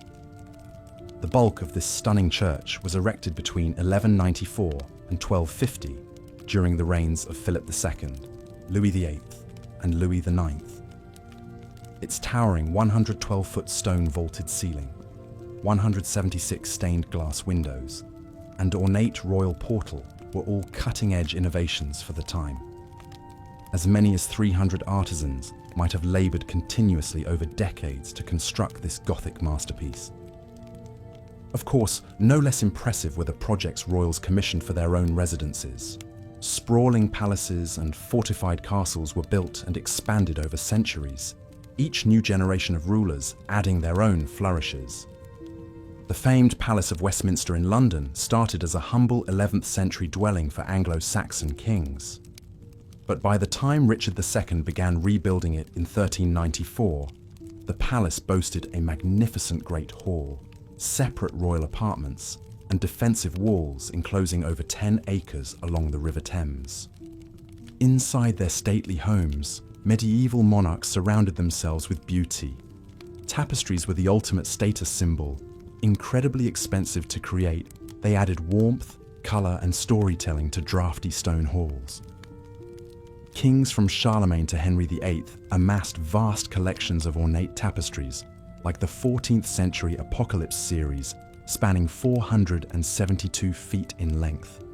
[SPEAKER 1] The bulk of this stunning church was erected between 1194 and 1250 during the reigns of Philip II, Louis VIII, and Louis IX. Its towering 112-foot stone vaulted ceiling, 176 stained glass windows, and ornate royal portal were all cutting-edge innovations for the time. As many as 300 artisans might have labored continuously over decades to construct this Gothic masterpiece. Of course, no less impressive were the projects royals commissioned for their own residences. Sprawling palaces and fortified castles were built and expanded over centuries, each new generation of rulers adding their own flourishes. The famed Palace of Westminster in London started as a humble 11th century dwelling for Anglo-Saxon kings. But by the time Richard II began rebuilding it in 1394, the palace boasted a magnificent great hall, separate royal apartments, and defensive walls enclosing over 10 acres along the River Thames. Inside their stately homes, medieval monarchs surrounded themselves with beauty. Tapestries were the ultimate status symbol. Incredibly expensive to create, they added warmth, colour, and storytelling to drafty stone halls. Kings from Charlemagne to Henry VIII amassed vast collections of ornate tapestries, like the 14th century Apocalypse series, spanning 472 feet in length.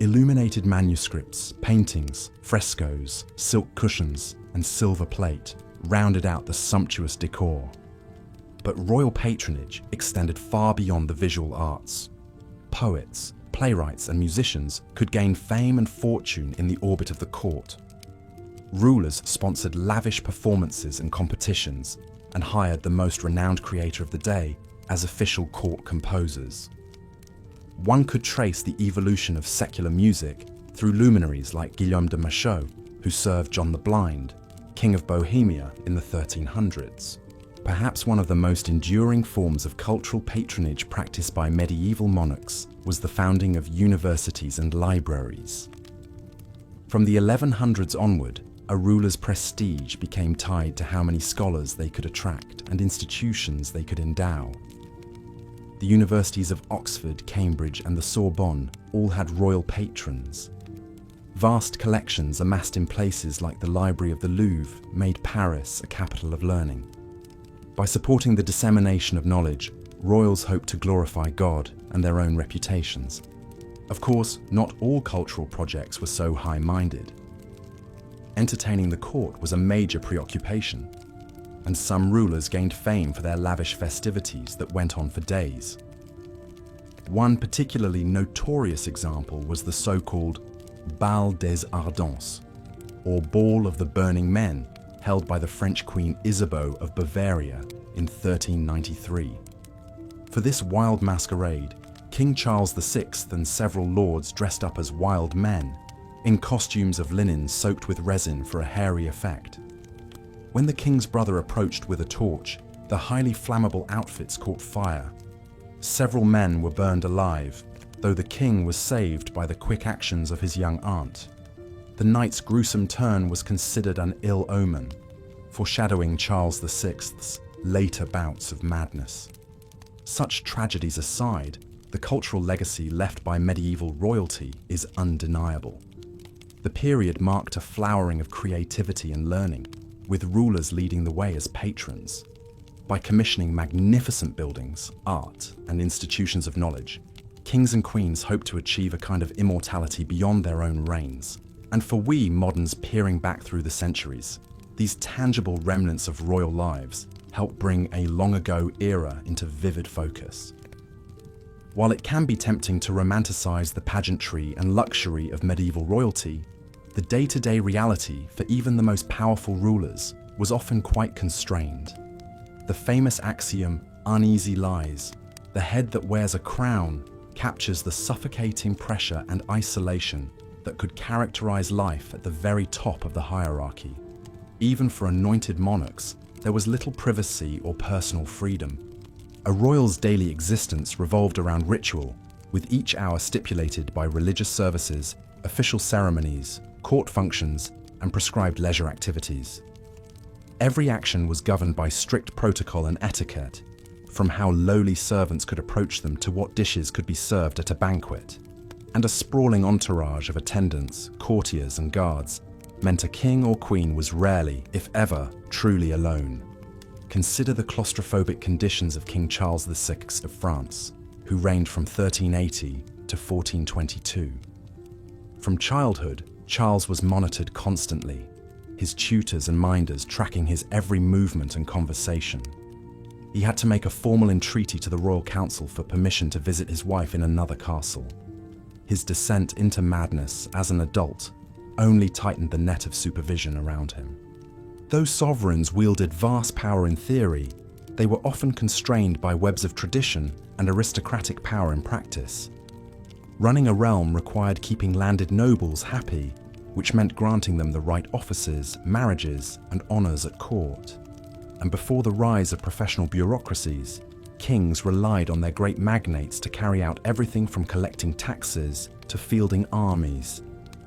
[SPEAKER 1] Illuminated manuscripts, paintings, frescoes, silk cushions, and silver plate rounded out the sumptuous decor. But royal patronage extended far beyond the visual arts. Poets, playwrights and musicians could gain fame and fortune in the orbit of the court. Rulers sponsored lavish performances and competitions and hired the most renowned creator of the day as official court composers. One could trace the evolution of secular music through luminaries like Guillaume de Machaut, who served John the Blind, King of Bohemia in the 1300s. Perhaps one of the most enduring forms of cultural patronage practiced by medieval monarchs was the founding of universities and libraries. From the 1100s onward, a ruler's prestige became tied to how many scholars they could attract and institutions they could endow. The universities of Oxford, Cambridge, and the Sorbonne all had royal patrons. Vast collections amassed in places like the Library of the Louvre made Paris a capital of learning. By supporting the dissemination of knowledge, royals hoped to glorify God and their own reputations. Of course, not all cultural projects were so high-minded. Entertaining the court was a major preoccupation, and some rulers gained fame for their lavish festivities that went on for days. One particularly notorious example was the so-called Bal des Ardents, or Ball of the Burning Men, held by the French Queen Isabeau of Bavaria in 1393. For this wild masquerade, King Charles VI and several lords dressed up as wild men, in costumes of linen soaked with resin for a hairy effect. When the king's brother approached with a torch, the highly flammable outfits caught fire. Several men were burned alive, though the king was saved by the quick actions of his young aunt. The night's gruesome turn was considered an ill omen, foreshadowing Charles VI's later bouts of madness. Such tragedies aside, the cultural legacy left by medieval royalty is undeniable. The period marked a flowering of creativity and learning, with rulers leading the way as patrons. By commissioning magnificent buildings, art, and institutions of knowledge, kings and queens hoped to achieve a kind of immortality beyond their own reigns. And for we moderns peering back through the centuries, these tangible remnants of royal lives help bring a long-ago era into vivid focus. While it can be tempting to romanticize the pageantry and luxury of medieval royalty, the day-to-day reality for even the most powerful rulers was often quite constrained. The famous axiom, uneasy lies, the head that wears a crown, captures the suffocating pressure and isolation that could characterize life at the very top of the hierarchy. Even for anointed monarchs, there was little privacy or personal freedom. A royal's daily existence revolved around ritual, with each hour stipulated by religious services, official ceremonies, court functions, and prescribed leisure activities. Every action was governed by strict protocol and etiquette, from how lowly servants could approach them to what dishes could be served at a banquet. And a sprawling entourage of attendants, courtiers, and guards meant a king or queen was rarely, if ever, truly alone. Consider the claustrophobic conditions of King Charles VI of France, who reigned from 1380 to 1422. From childhood, Charles was monitored constantly, his tutors and minders tracking his every movement and conversation. He had to make a formal entreaty to the royal council for permission to visit his wife in another castle. His descent into madness as an adult only tightened the net of supervision around him. Though sovereigns wielded vast power in theory, they were often constrained by webs of tradition and aristocratic power in practice. Running a realm required keeping landed nobles happy, which meant granting them the right offices, marriages, and honours at court. And before the rise of professional bureaucracies, kings relied on their great magnates to carry out everything from collecting taxes to fielding armies,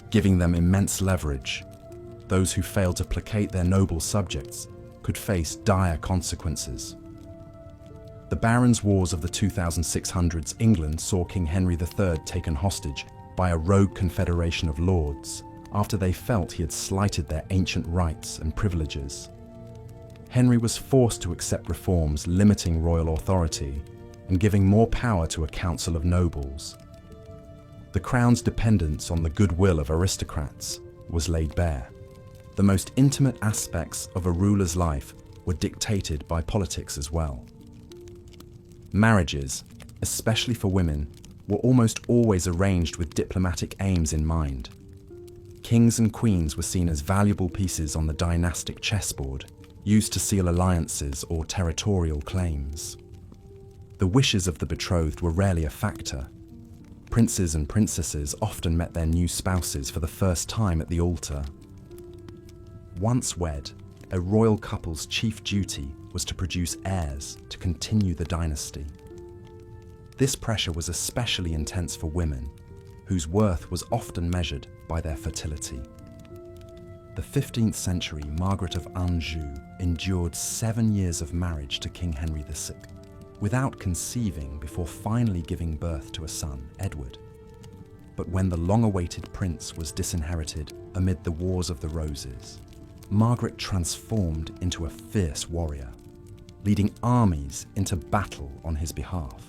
[SPEAKER 1] giving them immense leverage. Those who failed to placate their noble subjects could face dire consequences. The Barons' Wars of the 2600s England saw King Henry III taken hostage by a rogue confederation of lords after they felt he had slighted their ancient rights and privileges. Henry was forced to accept reforms limiting royal authority and giving more power to a council of nobles. The crown's dependence on the goodwill of aristocrats was laid bare. The most intimate aspects of a ruler's life were dictated by politics as well. Marriages, especially for women, were almost always arranged with diplomatic aims in mind. Kings and queens were seen as valuable pieces on the dynastic chessboard, used to seal alliances or territorial claims. The wishes of the betrothed were rarely a factor. Princes and princesses often met their new spouses for the first time at the altar. Once wed, a royal couple's chief duty was to produce heirs to continue the dynasty. This pressure was especially intense for women, whose worth was often measured by their fertility. The 15th century Margaret of Anjou endured 7 years of marriage to King Henry VI, without conceiving before finally giving birth to a son, Edward. But when the long-awaited prince was disinherited amid the Wars of the Roses, Margaret transformed into a fierce warrior, leading armies into battle on his behalf.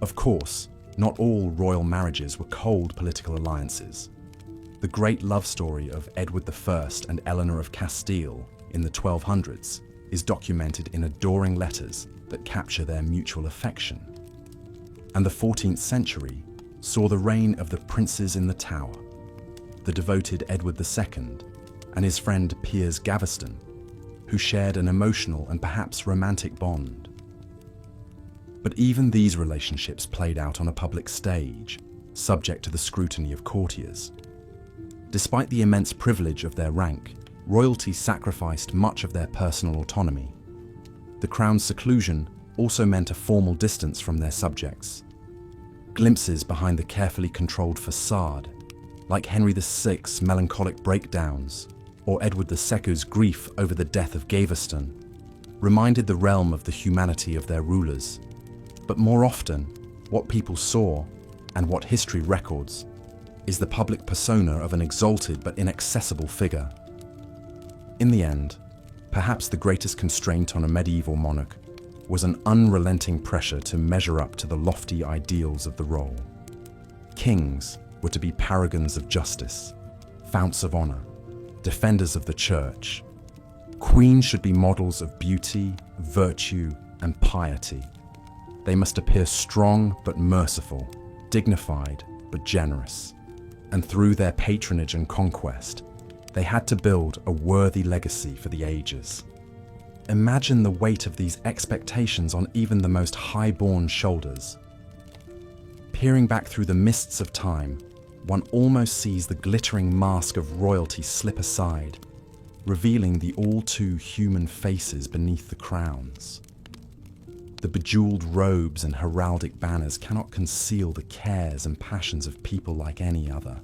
[SPEAKER 1] Of course, not all royal marriages were cold political alliances. The great love story of Edward I and Eleanor of Castile in the 1200s is documented in adoring letters that capture their mutual affection. And the 14th century saw the reign of the princes in the Tower, the devoted Edward II and his friend Piers Gaveston, who shared an emotional and perhaps romantic bond. But even these relationships played out on a public stage, subject to the scrutiny of courtiers. Despite the immense privilege of their rank, royalty sacrificed much of their personal autonomy. The crown's seclusion also meant a formal distance from their subjects. Glimpses behind the carefully controlled facade, like Henry VI's melancholic breakdowns or Edward II's grief over the death of Gaveston, reminded the realm of the humanity of their rulers. But more often, what people saw, and what history records, is the public persona of an exalted but inaccessible figure. In the end, perhaps the greatest constraint on a medieval monarch was an unrelenting pressure to measure up to the lofty ideals of the role. Kings were to be paragons of justice, founts of honor, defenders of the church. Queens should be models of beauty, virtue, and piety. They must appear strong but merciful, dignified but generous. And through their patronage and conquest, they had to build a worthy legacy for the ages. Imagine the weight of these expectations on even the most high-born shoulders. Peering back through the mists of time, one almost sees the glittering mask of royalty slip aside, revealing the all-too-human faces beneath the crowns. The bejeweled robes and heraldic banners cannot conceal the cares and passions of people like any other.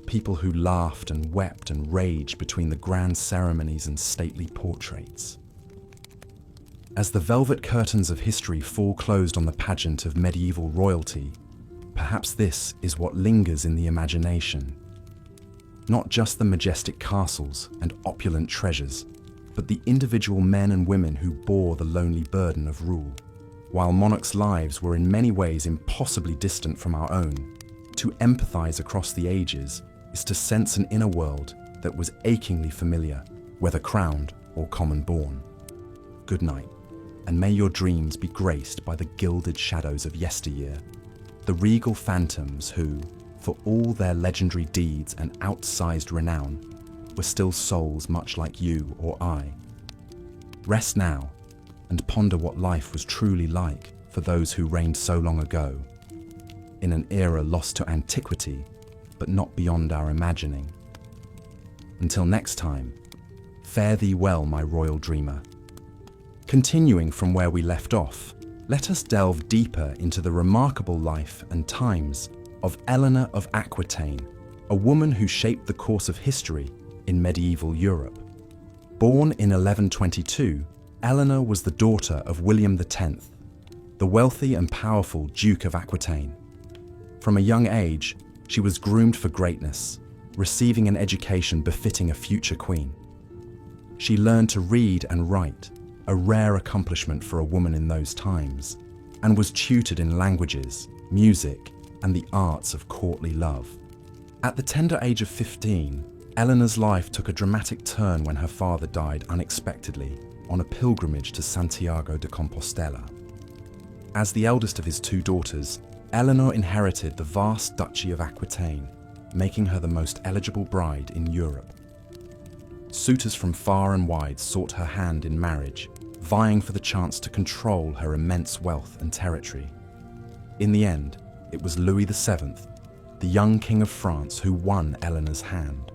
[SPEAKER 1] People who laughed and wept and raged between the grand ceremonies and stately portraits. As the velvet curtains of history fall closed on the pageant of medieval royalty, perhaps this is what lingers in the imagination. Not just the majestic castles and opulent treasures, but the individual men and women who bore the lonely burden of rule. While monarchs' lives were in many ways impossibly distant from our own, to empathize across the ages is to sense an inner world that was achingly familiar, whether crowned or common-born. Good night, and may your dreams be graced by the gilded shadows of yesteryear, the regal phantoms who, for all their legendary deeds and outsized renown, were still souls much like you or I. Rest now, and ponder what life was truly like for those who reigned so long ago, in an era lost to antiquity, but not beyond our imagining. Until next time, fare thee well, my royal dreamer. Continuing from where we left off, let us delve deeper into the remarkable life and times of Eleanor of Aquitaine, a woman who shaped the course of history in medieval Europe. Born in 1122, Eleanor was the daughter of William X, the wealthy and powerful Duke of Aquitaine. From a young age, she was groomed for greatness, receiving an education befitting a future queen. She learned to read and write, a rare accomplishment for a woman in those times, and was tutored in languages, music, and the arts of courtly love. At the tender age of 15, Eleanor's life took a dramatic turn when her father died unexpectedly on a pilgrimage to Santiago de Compostela. As the eldest of his two daughters, Eleanor inherited the vast Duchy of Aquitaine, making her the most eligible bride in Europe. Suitors from far and wide sought her hand in marriage, vying for the chance to control her immense wealth and territory. In the end, it was Louis VII, the young King of France, who won Eleanor's hand.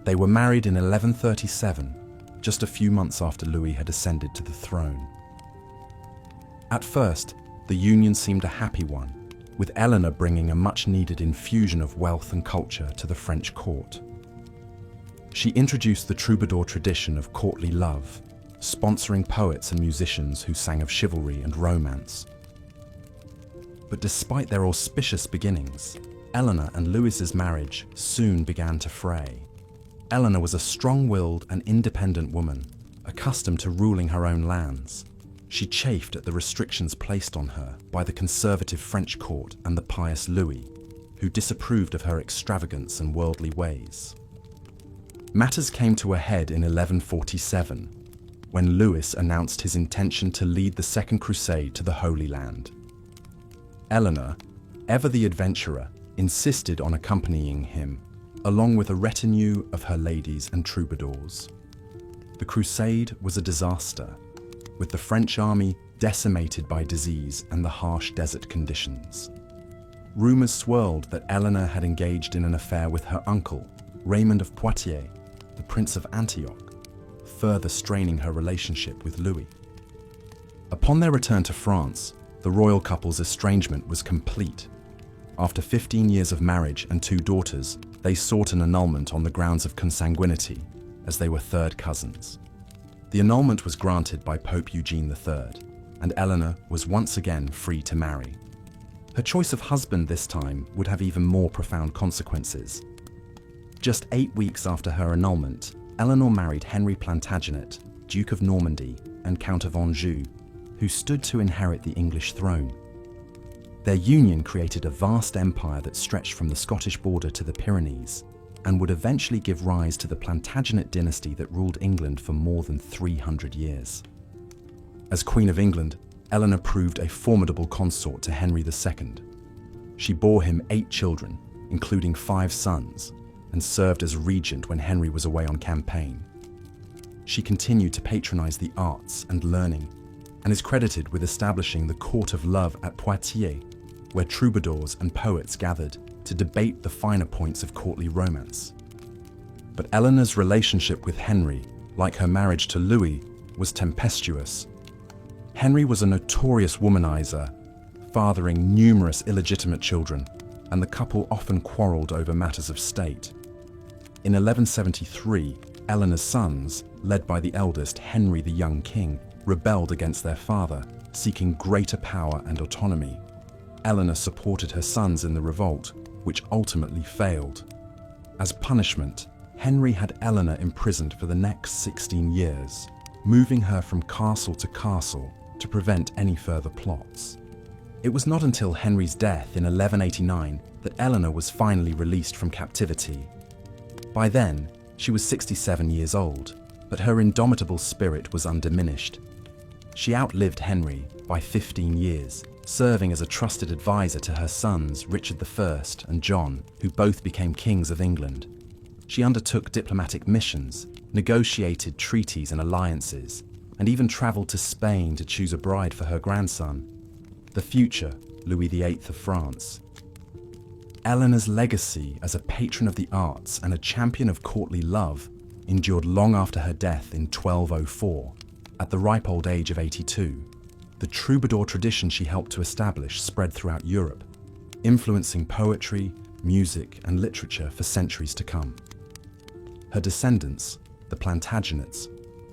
[SPEAKER 1] They were married in 1137, just a few months after Louis had ascended to the throne. At first, the union seemed a happy one, with Eleanor bringing a much-needed infusion of wealth and culture to the French court. She introduced the troubadour tradition of courtly love, sponsoring poets and musicians who sang of chivalry and romance. But despite their auspicious beginnings, Eleanor and Louis's marriage soon began to fray. Eleanor was a strong-willed and independent woman, accustomed to ruling her own lands. She chafed at the restrictions placed on her by the conservative French court and the pious Louis, who disapproved of her extravagance and worldly ways. Matters came to a head in 1147, when Louis announced his intention to lead the Second Crusade to the Holy Land. Eleanor, ever the adventurer, insisted on accompanying him, along with a retinue of her ladies and troubadours. The crusade was a disaster, with the French army decimated by disease and the harsh desert conditions. Rumors swirled that Eleanor had engaged in an affair with her uncle, Raymond of Poitiers, the Prince of Antioch, further straining her relationship with Louis. Upon their return to France, the royal couple's estrangement was complete. After 15 years of marriage and 2 daughters, they sought an annulment on the grounds of consanguinity, as they were third cousins. The annulment was granted by Pope Eugene III, and Eleanor was once again free to marry. Her choice of husband this time would have even more profound consequences. Just 8 weeks after her annulment, Eleanor married Henry Plantagenet, Duke of Normandy and Count of Anjou, who stood to inherit the English throne. Their union created a vast empire that stretched from the Scottish border to the Pyrenees, and would eventually give rise to the Plantagenet dynasty that ruled England for more than 300 years. As Queen of England, Eleanor proved a formidable consort to Henry II. She bore him 8 children, including 5 sons, and served as regent when Henry was away on campaign. She continued to patronize the arts and learning, and is credited with establishing the Court of Love at Poitiers, where troubadours and poets gathered to debate the finer points of courtly romance. But Eleanor's relationship with Henry, like her marriage to Louis, was tempestuous. Henry was a notorious womanizer, fathering numerous illegitimate children, and the couple often quarreled over matters of state. In 1173, Eleanor's sons, led by the eldest Henry the Young King, rebelled against their father, seeking greater power and autonomy. Eleanor supported her sons in the revolt, which ultimately failed. As punishment, Henry had Eleanor imprisoned for the next 16 years, moving her from castle to castle to prevent any further plots. It was not until Henry's death in 1189 that Eleanor was finally released from captivity. By then, she was 67 years old, but her indomitable spirit was undiminished. She outlived Henry by 15 years, serving as a trusted advisor to her sons Richard I and John, who both became kings of England. She undertook diplomatic missions, negotiated treaties and alliances, and even traveled to Spain to choose a bride for her grandson, the future Louis VIII of France. Eleanor's legacy as a patron of the arts and a champion of courtly love endured long after her death in 1204, at the ripe old age of 82. The troubadour tradition she helped to establish spread throughout Europe, influencing poetry, music, and literature for centuries to come. Her descendants, the Plantagenets,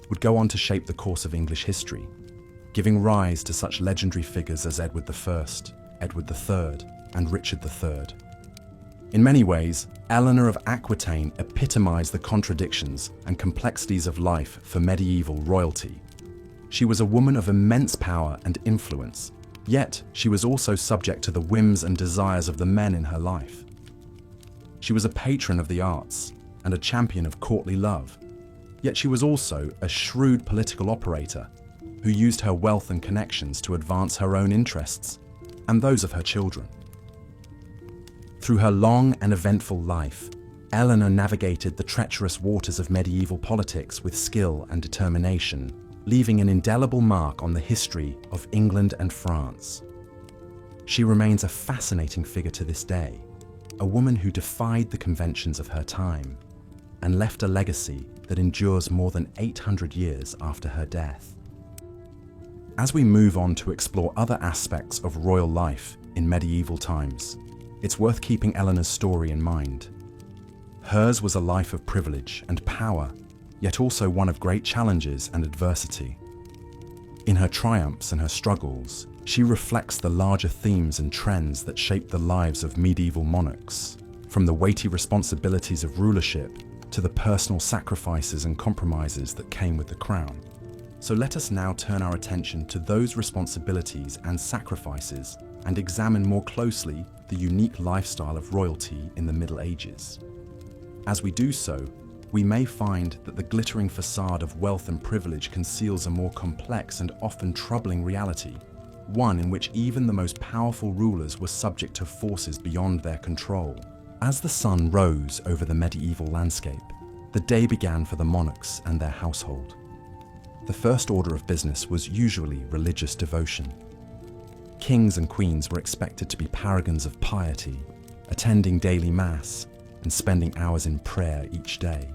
[SPEAKER 1] would go on to shape the course of English history, giving rise to such legendary figures as Edward I, Edward III, and Richard III. In many ways, Eleanor of Aquitaine epitomized the contradictions and complexities of life for medieval royalty. She was a woman of immense power and influence, yet she was also subject to the whims and desires of the men in her life. She was a patron of the arts and a champion of courtly love, yet she was also a shrewd political operator who used her wealth and connections to advance her own interests and those of her children. Through her long and eventful life, Eleanor navigated the treacherous waters of medieval politics with skill and determination, leaving an indelible mark on the history of England and France. She remains a fascinating figure to this day, a woman who defied the conventions of her time and left a legacy that endures more than 800 years after her death. As we move on to explore other aspects of royal life in medieval times, it's worth keeping Eleanor's story in mind. Hers was a life of privilege and power, yet also one of great challenges and adversity. In her triumphs and her struggles, she reflects the larger themes and trends that shaped the lives of medieval monarchs, from the weighty responsibilities of rulership to the personal sacrifices and compromises that came with the crown. So let us now turn our attention to those responsibilities and sacrifices and examine more closely the unique lifestyle of royalty in the Middle Ages. As we do so, we may find that the glittering facade of wealth and privilege conceals a more complex and often troubling reality, one in which even the most powerful rulers were subject to forces beyond their control. As the sun rose over the medieval landscape, the day began for the monarchs and their household. The first order of business was usually religious devotion. Kings and queens were expected to be paragons of piety, attending daily mass and spending hours in prayer each day.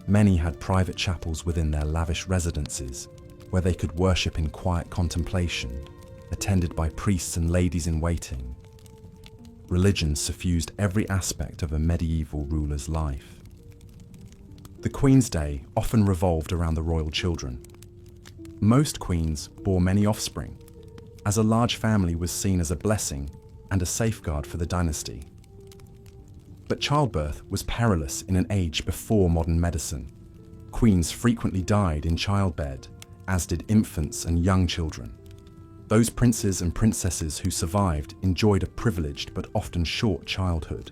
[SPEAKER 1] Many had private chapels within their lavish residences, where they could worship in quiet contemplation, attended by priests and ladies in waiting. Religion suffused every aspect of a medieval ruler's life. The Queen's Day often revolved around the royal children. Most queens bore many offspring, as a large family was seen as a blessing and a safeguard for the dynasty. But childbirth was perilous in an age before modern medicine. Queens frequently died in childbed, as did infants and young children. Those princes and princesses who survived enjoyed a privileged but often short childhood.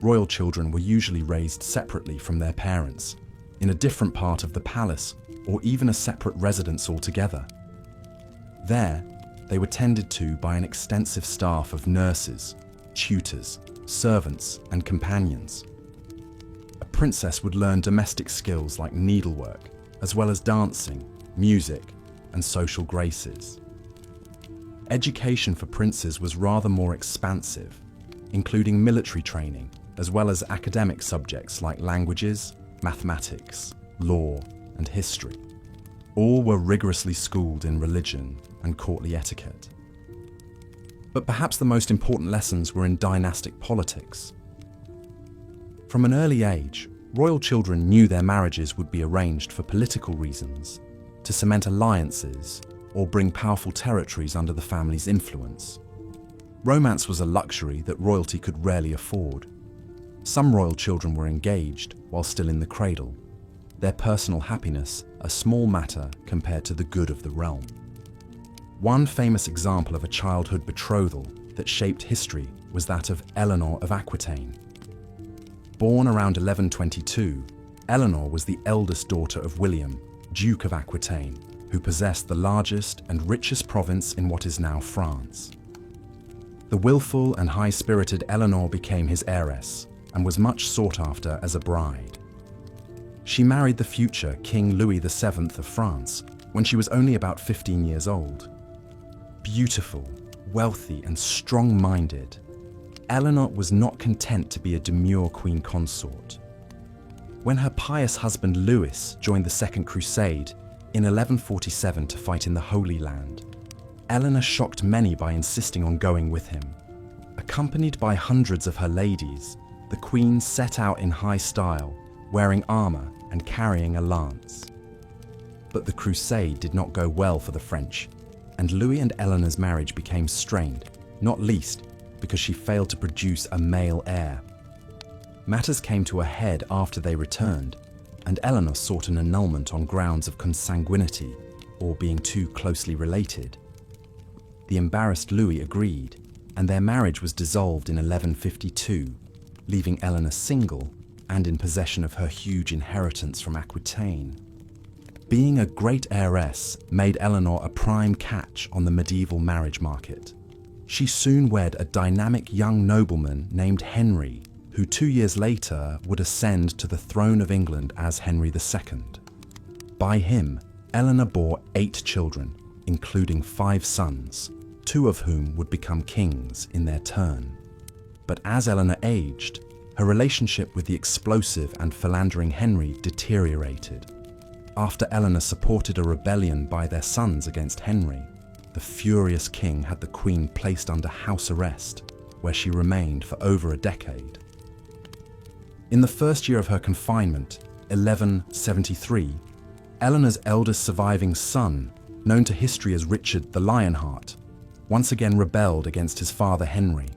[SPEAKER 1] Royal children were usually raised separately from their parents, in a different part of the palace or even a separate residence altogether. There, they were tended to by an extensive staff of nurses, tutors, servants, and companions. A princess would learn domestic skills like needlework, as well as dancing, music, and social graces. Education for princes was rather more expansive, including military training, as well as academic subjects like languages, mathematics, law, and history. All were rigorously schooled in religion and courtly etiquette. But perhaps the most important lessons were in dynastic politics. From an early age, royal children knew their marriages would be arranged for political reasons, to cement alliances, or bring powerful territories under the family's influence. Romance was a luxury that royalty could rarely afford. Some royal children were engaged while still in the cradle, their personal happiness a small matter compared to the good of the realm. One famous example of a childhood betrothal that shaped history was that of Eleanor of Aquitaine. Born around 1122, Eleanor was the eldest daughter of William, Duke of Aquitaine, who possessed the largest and richest province in what is now France. The willful and high-spirited Eleanor became his heiress and was much sought after as a bride. She married the future King Louis VII of France when she was only about 15 years old. Beautiful, wealthy, and strong-minded, Eleanor was not content to be a demure queen consort. When her pious husband Louis joined the Second Crusade in 1147 to fight in the Holy Land, Eleanor shocked many by insisting on going with him. Accompanied by hundreds of her ladies, the queen set out in high style, wearing armor and carrying a lance. But the crusade did not go well for the French, and Louis and Eleanor's marriage became strained, not least because she failed to produce a male heir. Matters came to a head after they returned, and Eleanor sought an annulment on grounds of consanguinity, or being too closely related. The embarrassed Louis agreed, and their marriage was dissolved in 1152, leaving Eleanor single and in possession of her huge inheritance from Aquitaine. Being a great heiress made Eleanor a prime catch on the medieval marriage market. She soon wed a dynamic young nobleman named Henry, who 2 years later would ascend to the throne of England as Henry II. By him, Eleanor bore 8 children, including 5 sons, 2 of whom would become kings in their turn. But as Eleanor aged, her relationship with the explosive and philandering Henry deteriorated. After Eleanor supported a rebellion by their sons against Henry, the furious king had the Queen placed under house arrest, where she remained for over a decade. In the first year of her confinement, 1173, Eleanor's eldest surviving son, known to history as Richard the Lionheart, once again rebelled against his father Henry.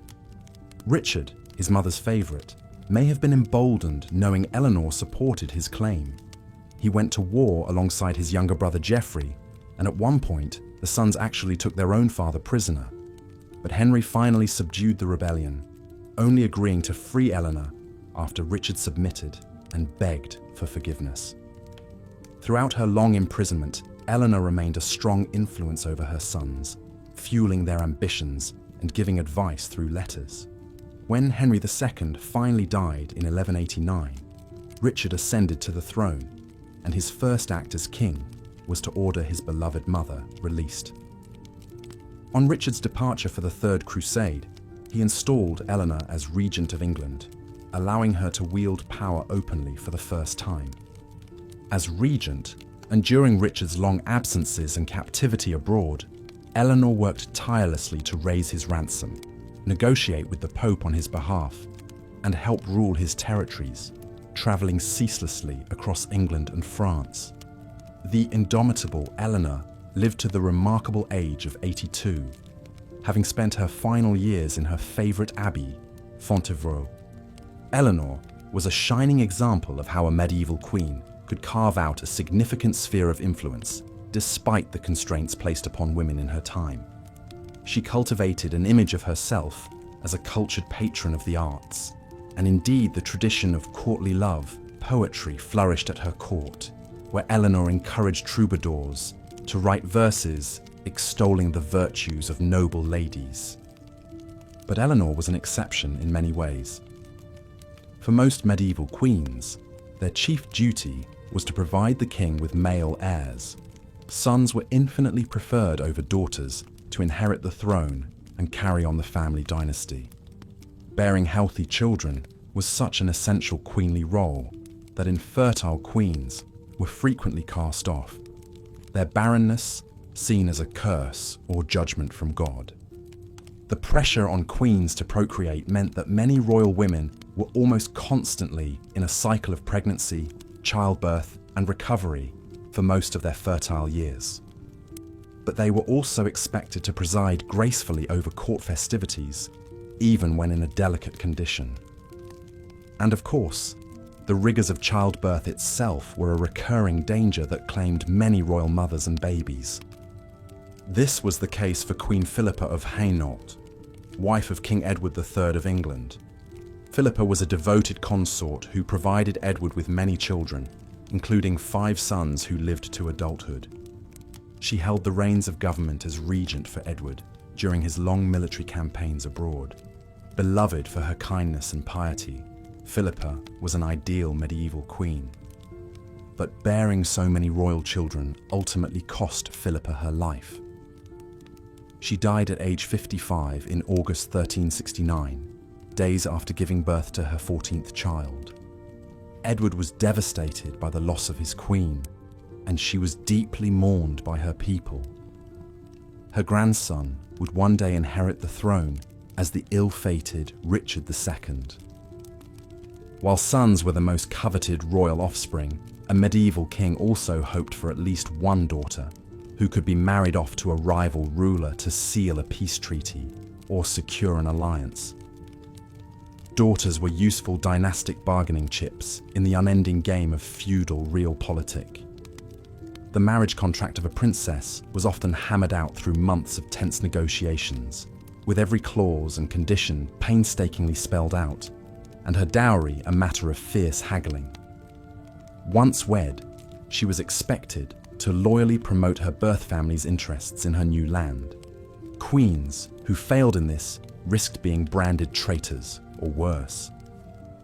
[SPEAKER 1] Richard, his mother's favourite, may have been emboldened knowing Eleanor supported his claim. He went to war alongside his younger brother Geoffrey, and at one point, the sons actually took their own father prisoner. But Henry finally subdued the rebellion, only agreeing to free Eleanor after Richard submitted and begged for forgiveness. Throughout her long imprisonment, Eleanor remained a strong influence over her sons, fueling their ambitions and giving advice through letters. When Henry II finally died in 1189, Richard ascended to the throne, and his first act as king was to order his beloved mother released. On Richard's departure for the Third Crusade, he installed Eleanor as Regent of England, allowing her to wield power openly for the first time. As regent, and during Richard's long absences and captivity abroad, Eleanor worked tirelessly to raise his ransom, negotiate with the Pope on his behalf, and help rule his territories, travelling ceaselessly across England and France. The indomitable Eleanor lived to the remarkable age of 82, having spent her final years in her favourite abbey, Fontevraud. Eleanor was a shining example of how a medieval queen could carve out a significant sphere of influence despite the constraints placed upon women in her time. She cultivated an image of herself as a cultured patron of the arts, and indeed the tradition of courtly love, poetry flourished at her court, where Eleanor encouraged troubadours to write verses extolling the virtues of noble ladies. But Eleanor was an exception in many ways. For most medieval queens, their chief duty was to provide the king with male heirs. Sons were infinitely preferred over daughters to inherit the throne and carry on the family dynasty. Bearing healthy children was such an essential queenly role that infertile queens were frequently cast off, their barrenness seen as a curse or judgment from God. The pressure on queens to procreate meant that many royal women were almost constantly in a cycle of pregnancy, childbirth, and recovery for most of their fertile years. But they were also expected to preside gracefully over court festivities, even when in a delicate condition. And of course, the rigours of childbirth itself were a recurring danger that claimed many royal mothers and babies. This was the case for Queen Philippa of Hainault, wife of King Edward III of England. Philippa was a devoted consort who provided Edward with many children, including 5 sons who lived to adulthood. She held the reins of government as regent for Edward during his long military campaigns abroad. Beloved for her kindness and piety, Philippa was an ideal medieval queen. But bearing so many royal children ultimately cost Philippa her life. She died at age 55 in August 1369, days after giving birth to her 14th child. Edward was devastated by the loss of his queen, and she was deeply mourned by her people. Her grandson would one day inherit the throne as the ill-fated Richard II. While sons were the most coveted royal offspring, a medieval king also hoped for at least one daughter, who could be married off to a rival ruler to seal a peace treaty or secure an alliance. Daughters were useful dynastic bargaining chips in the unending game of feudal realpolitik. The marriage contract of a princess was often hammered out through months of tense negotiations, with every clause and condition painstakingly spelled out, and her dowry a matter of fierce haggling. Once wed, she was expected to loyally promote her birth family's interests in her new land. Queens who failed in this risked being branded traitors or worse.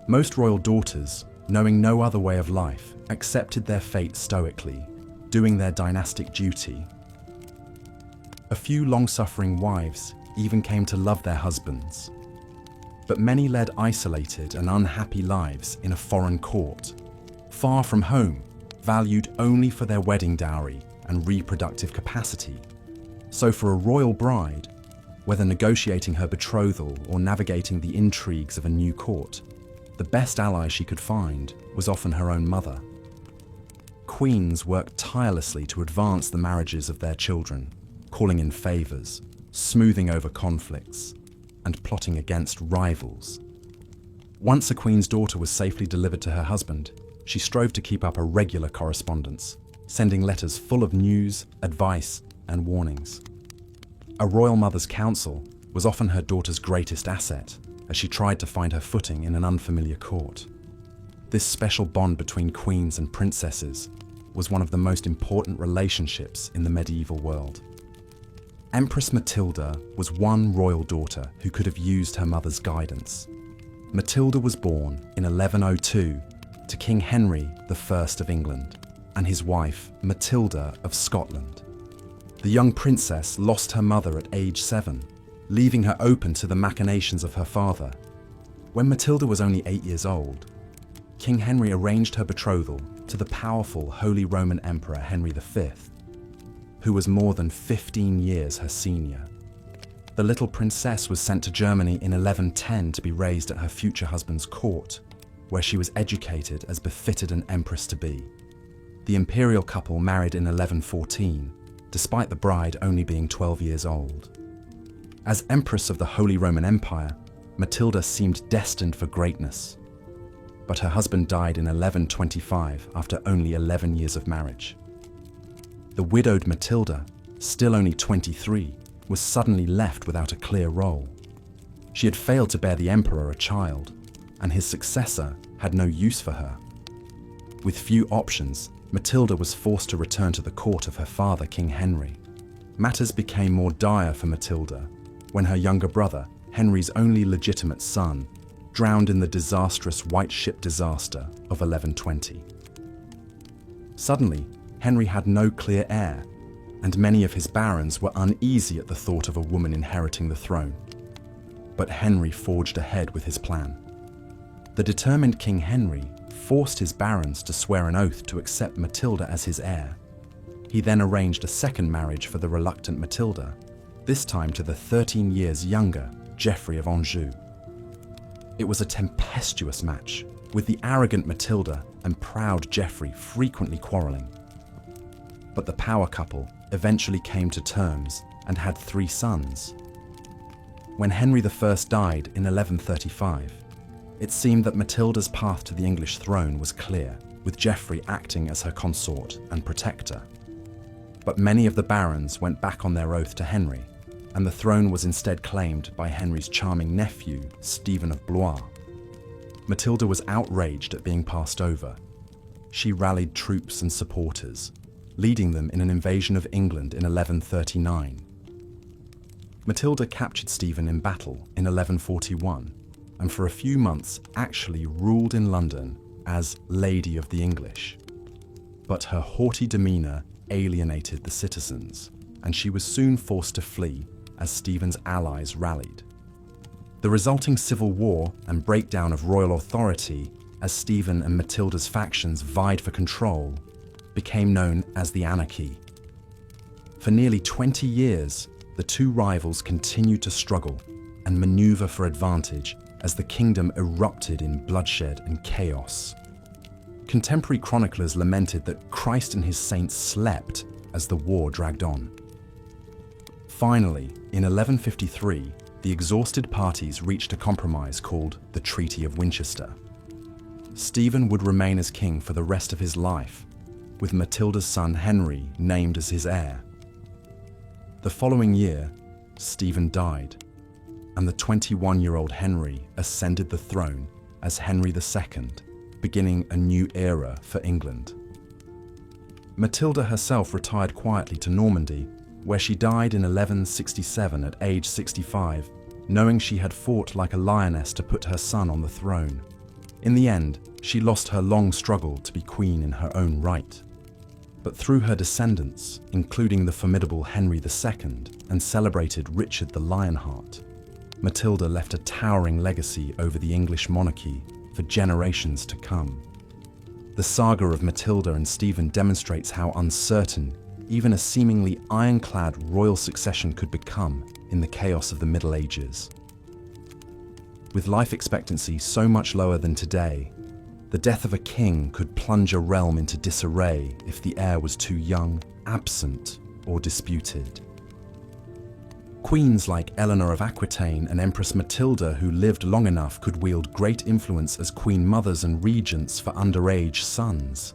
[SPEAKER 1] Most royal daughters, knowing no other way of life, accepted their fate stoically, doing their dynastic duty. A few long-suffering wives even came to love their husbands. But many led isolated and unhappy lives in a foreign court, far from home, valued only for their wedding dowry and reproductive capacity. So for a royal bride, whether negotiating her betrothal or navigating the intrigues of a new court, the best ally she could find was often her own mother. Queens worked tirelessly to advance the marriages of their children, calling in favors, smoothing over conflicts, and plotting against rivals. Once a queen's daughter was safely delivered to her husband, she strove to keep up a regular correspondence, sending letters full of news, advice, and warnings. A royal mother's counsel was often her daughter's greatest asset, as she tried to find her footing in an unfamiliar court. This special bond between queens and princesses was one of the most important relationships in the medieval world. Empress Matilda was one royal daughter who could have used her mother's guidance. Matilda was born in 1102 to King Henry I of England and his wife Matilda of Scotland. The young princess lost her mother at age 7, leaving her open to the machinations of her father. When Matilda was only 8 years old, King Henry arranged her betrothal to the powerful Holy Roman Emperor Henry V, who was more than 15 years her senior. The little princess was sent to Germany in 1110 to be raised at her future husband's court, where she was educated as befitted an empress to be. The imperial couple married in 1114, despite the bride only being 12 years old. As Empress of the Holy Roman Empire, Matilda seemed destined for greatness. But her husband died in 1125 after only 11 years of marriage. The widowed Matilda, still only 23, was suddenly left without a clear role. She had failed to bear the emperor a child, and his successor had no use for her. With few options, Matilda was forced to return to the court of her father, King Henry. Matters became more dire for Matilda when her younger brother, Henry's only legitimate son, drowned in the disastrous White Ship disaster of 1120. Suddenly, Henry had no clear heir, and many of his barons were uneasy at the thought of a woman inheriting the throne. But Henry forged ahead with his plan. The determined King Henry forced his barons to swear an oath to accept Matilda as his heir. He then arranged a second marriage for the reluctant Matilda, this time to the 13 years younger Geoffrey of Anjou. It was a tempestuous match, with the arrogant Matilda and proud Geoffrey frequently quarreling. But the power couple eventually came to terms and had 3 sons. When Henry I died in 1135, it seemed that Matilda's path to the English throne was clear, with Geoffrey acting as her consort and protector. But many of the barons went back on their oath to Henry, and the throne was instead claimed by Henry's charming nephew, Stephen of Blois. Matilda was outraged at being passed over. She rallied troops and supporters, leading them in an invasion of England in 1139. Matilda captured Stephen in battle in 1141, and for a few months actually ruled in London as Lady of the English. But her haughty demeanour alienated the citizens, and she was soon forced to flee as Stephen's allies rallied. The resulting civil war and breakdown of royal authority as Stephen and Matilda's factions vied for control became known as the Anarchy. For nearly 20 years, the two rivals continued to struggle and maneuver for advantage as the kingdom erupted in bloodshed and chaos. Contemporary chroniclers lamented that Christ and his saints slept as the war dragged on. Finally, in 1153, the exhausted parties reached a compromise called the Treaty of Winchester. Stephen would remain as king for the rest of his life, with Matilda's son Henry named as his heir. The following year, Stephen died, and the 21-year-old Henry ascended the throne as Henry II, beginning a new era for England. Matilda herself retired quietly to Normandy, where she died in 1167 at age 65, knowing she had fought like a lioness to put her son on the throne. In the end, she lost her long struggle to be queen in her own right. But through her descendants, including the formidable Henry II and celebrated Richard the Lionheart, Matilda left a towering legacy over the English monarchy for generations to come. The saga of Matilda and Stephen demonstrates how uncertain even a seemingly ironclad royal succession could become in the chaos of the Middle Ages. With life expectancy so much lower than today, the death of a king could plunge a realm into disarray if the heir was too young, absent, or disputed. Queens like Eleanor of Aquitaine and Empress Matilda, who lived long enough, could wield great influence as queen mothers and regents for underage sons.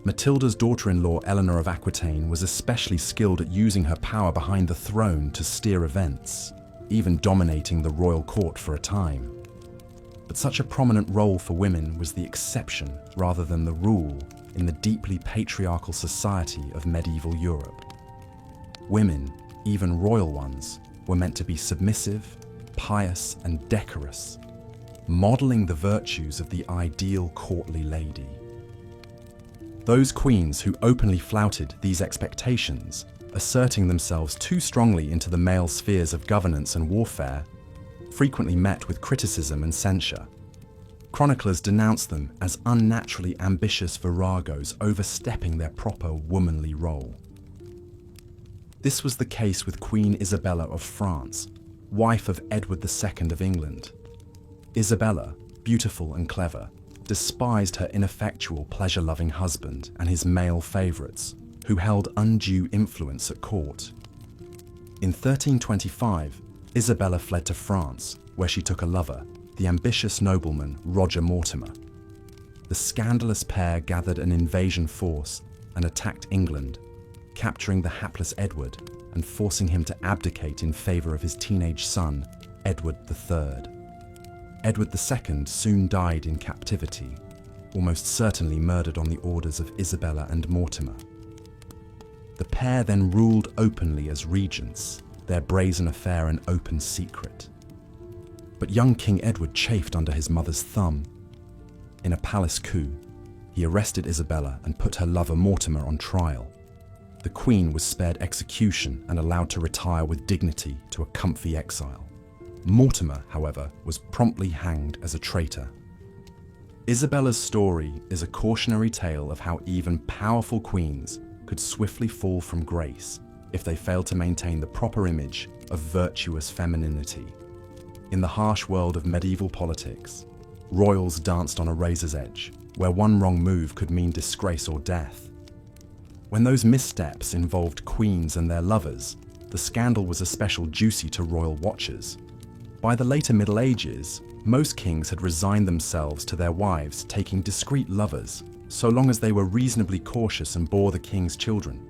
[SPEAKER 1] Matilda's daughter-in-law Eleanor of Aquitaine was especially skilled at using her power behind the throne to steer events, even dominating the royal court for a time. But such a prominent role for women was the exception rather than the rule in the deeply patriarchal society of medieval Europe. Women, even royal ones, were meant to be submissive, pious, and decorous, modeling the virtues of the ideal courtly lady. Those queens who openly flouted these expectations, asserting themselves too strongly into the male spheres of governance and warfare, frequently met with criticism and censure. Chroniclers denounced them as unnaturally ambitious viragos overstepping their proper womanly role. This was the case with Queen Isabella of France, wife of Edward II of England. Isabella, beautiful and clever, despised her ineffectual, pleasure-loving husband and his male favourites, who held undue influence at court. In 1325, Isabella fled to France, where she took a lover, the ambitious nobleman Roger Mortimer. The scandalous pair gathered an invasion force and attacked England, capturing the hapless Edward and forcing him to abdicate in favour of his teenage son, Edward III. Edward II soon died in captivity, almost certainly murdered on the orders of Isabella and Mortimer. The pair then ruled openly as regents, their brazen affair an open secret. But young King Edward chafed under his mother's thumb. In a palace coup, he arrested Isabella and put her lover Mortimer on trial. The Queen was spared execution and allowed to retire with dignity to a comfy exile. Mortimer, however, was promptly hanged as a traitor. Isabella's story is a cautionary tale of how even powerful queens could swiftly fall from grace if they failed to maintain the proper image of virtuous femininity. In the harsh world of medieval politics, royals danced on a razor's edge, where one wrong move could mean disgrace or death. When those missteps involved queens and their lovers, the scandal was especially juicy to royal watchers. By the later Middle Ages, most kings had resigned themselves to their wives taking discreet lovers, so long as they were reasonably cautious and bore the king's children.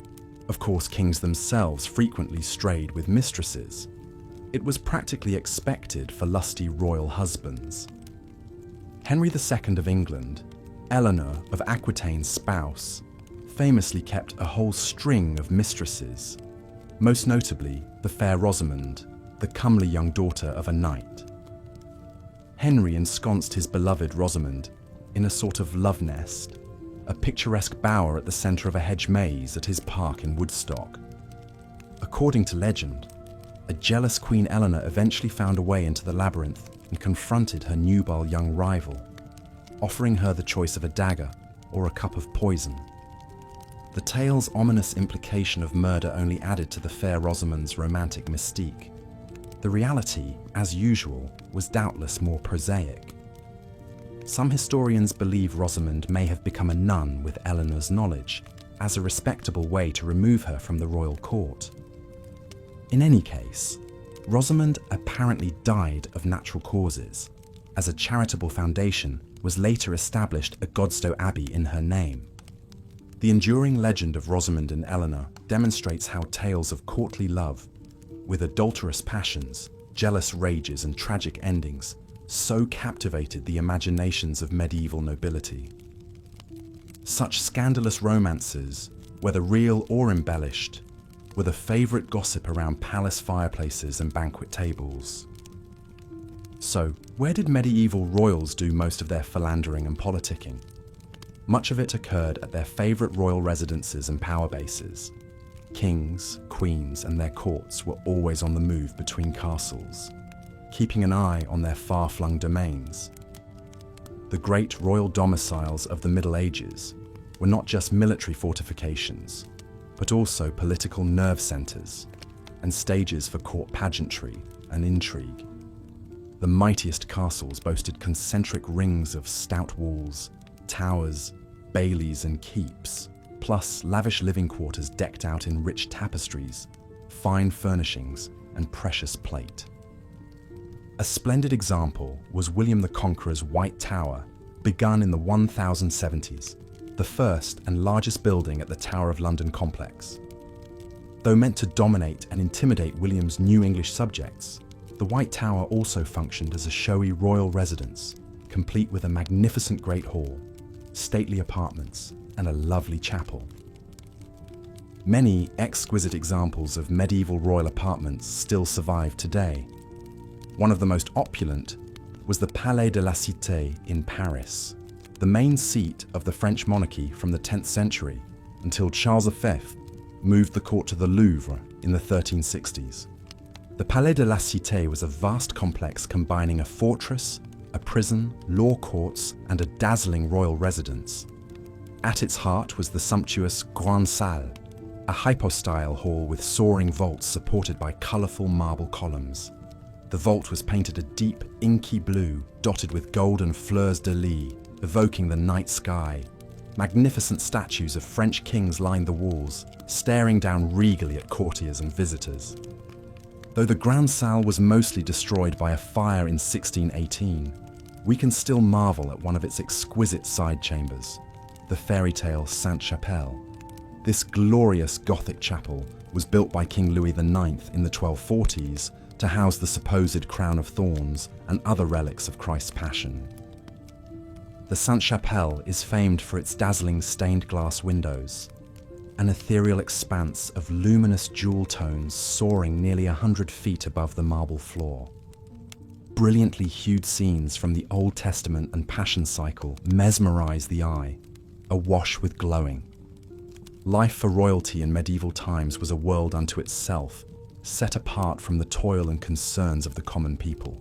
[SPEAKER 1] Of course, kings themselves frequently strayed with mistresses. It was practically expected for lusty royal husbands. Henry II of England, Eleanor of Aquitaine's spouse, famously kept a whole string of mistresses, most notably the fair Rosamond, the comely young daughter of a knight. Henry ensconced his beloved Rosamond in a sort of love nest, a picturesque bower at the centre of a hedge maze at his park in Woodstock. According to legend, a jealous Queen Eleanor eventually found a way into the labyrinth and confronted her nubile young rival, offering her the choice of a dagger or a cup of poison. The tale's ominous implication of murder only added to the fair Rosamond's romantic mystique. The reality, as usual, was doubtless more prosaic. Some historians believe Rosamond may have become a nun with Eleanor's knowledge, as a respectable way to remove her from the royal court. In any case, Rosamond apparently died of natural causes, as a charitable foundation was later established at Godstow Abbey in her name. The enduring legend of Rosamond and Eleanor demonstrates how tales of courtly love, with adulterous passions, jealous rages, and tragic endings, so captivated the imaginations of medieval nobility. Such scandalous romances whether real or embellished, were the favourite gossip around palace fireplaces and banquet tables. So, where did medieval royals do most of their philandering and politicking? Much of it occurred at their favourite royal residences and power bases. Kings, queens, and their courts were always on the move between castles, keeping an eye on their far-flung domains. The great royal domiciles of the Middle Ages were not just military fortifications, but also political nerve centres and stages for court pageantry and intrigue. The mightiest castles boasted concentric rings of stout walls, towers, baileys and keeps, plus lavish living quarters decked out in rich tapestries, fine furnishings and precious plate. A splendid example was William the Conqueror's White Tower, begun in the 1070s, the first and largest building at the Tower of London complex. Though meant to dominate and intimidate William's new English subjects, the White Tower also functioned as a showy royal residence, complete with a magnificent Great Hall, stately apartments, and a lovely chapel. Many exquisite examples of medieval royal apartments still survive today. One of the most opulent was the Palais de la Cité in Paris, the main seat of the French monarchy from the 10th century until Charles V moved the court to the Louvre in the 1360s. The Palais de la Cité was a vast complex combining a fortress, a prison, law courts, and a dazzling royal residence. At its heart was the sumptuous Grande Salle, a hypostyle hall with soaring vaults supported by colourful marble columns. The vault was painted a deep, inky blue, dotted with golden fleurs-de-lis, evoking the night sky. Magnificent statues of French kings lined the walls, staring down regally at courtiers and visitors. Though the Grande Salle was mostly destroyed by a fire in 1618, we can still marvel at one of its exquisite side chambers, the fairy tale Sainte-Chapelle. This glorious Gothic chapel was built by King Louis IX in the 1240s to house the supposed crown of thorns and other relics of Christ's Passion. The Sainte-Chapelle is famed for its dazzling stained glass windows, an ethereal expanse of luminous jewel tones soaring nearly 100 feet above the marble floor. Brilliantly hued scenes from the Old Testament and Passion cycle mesmerize the eye, awash with glowing. Life for royalty in medieval times was a world unto itself, set apart from the toil and concerns of the common people.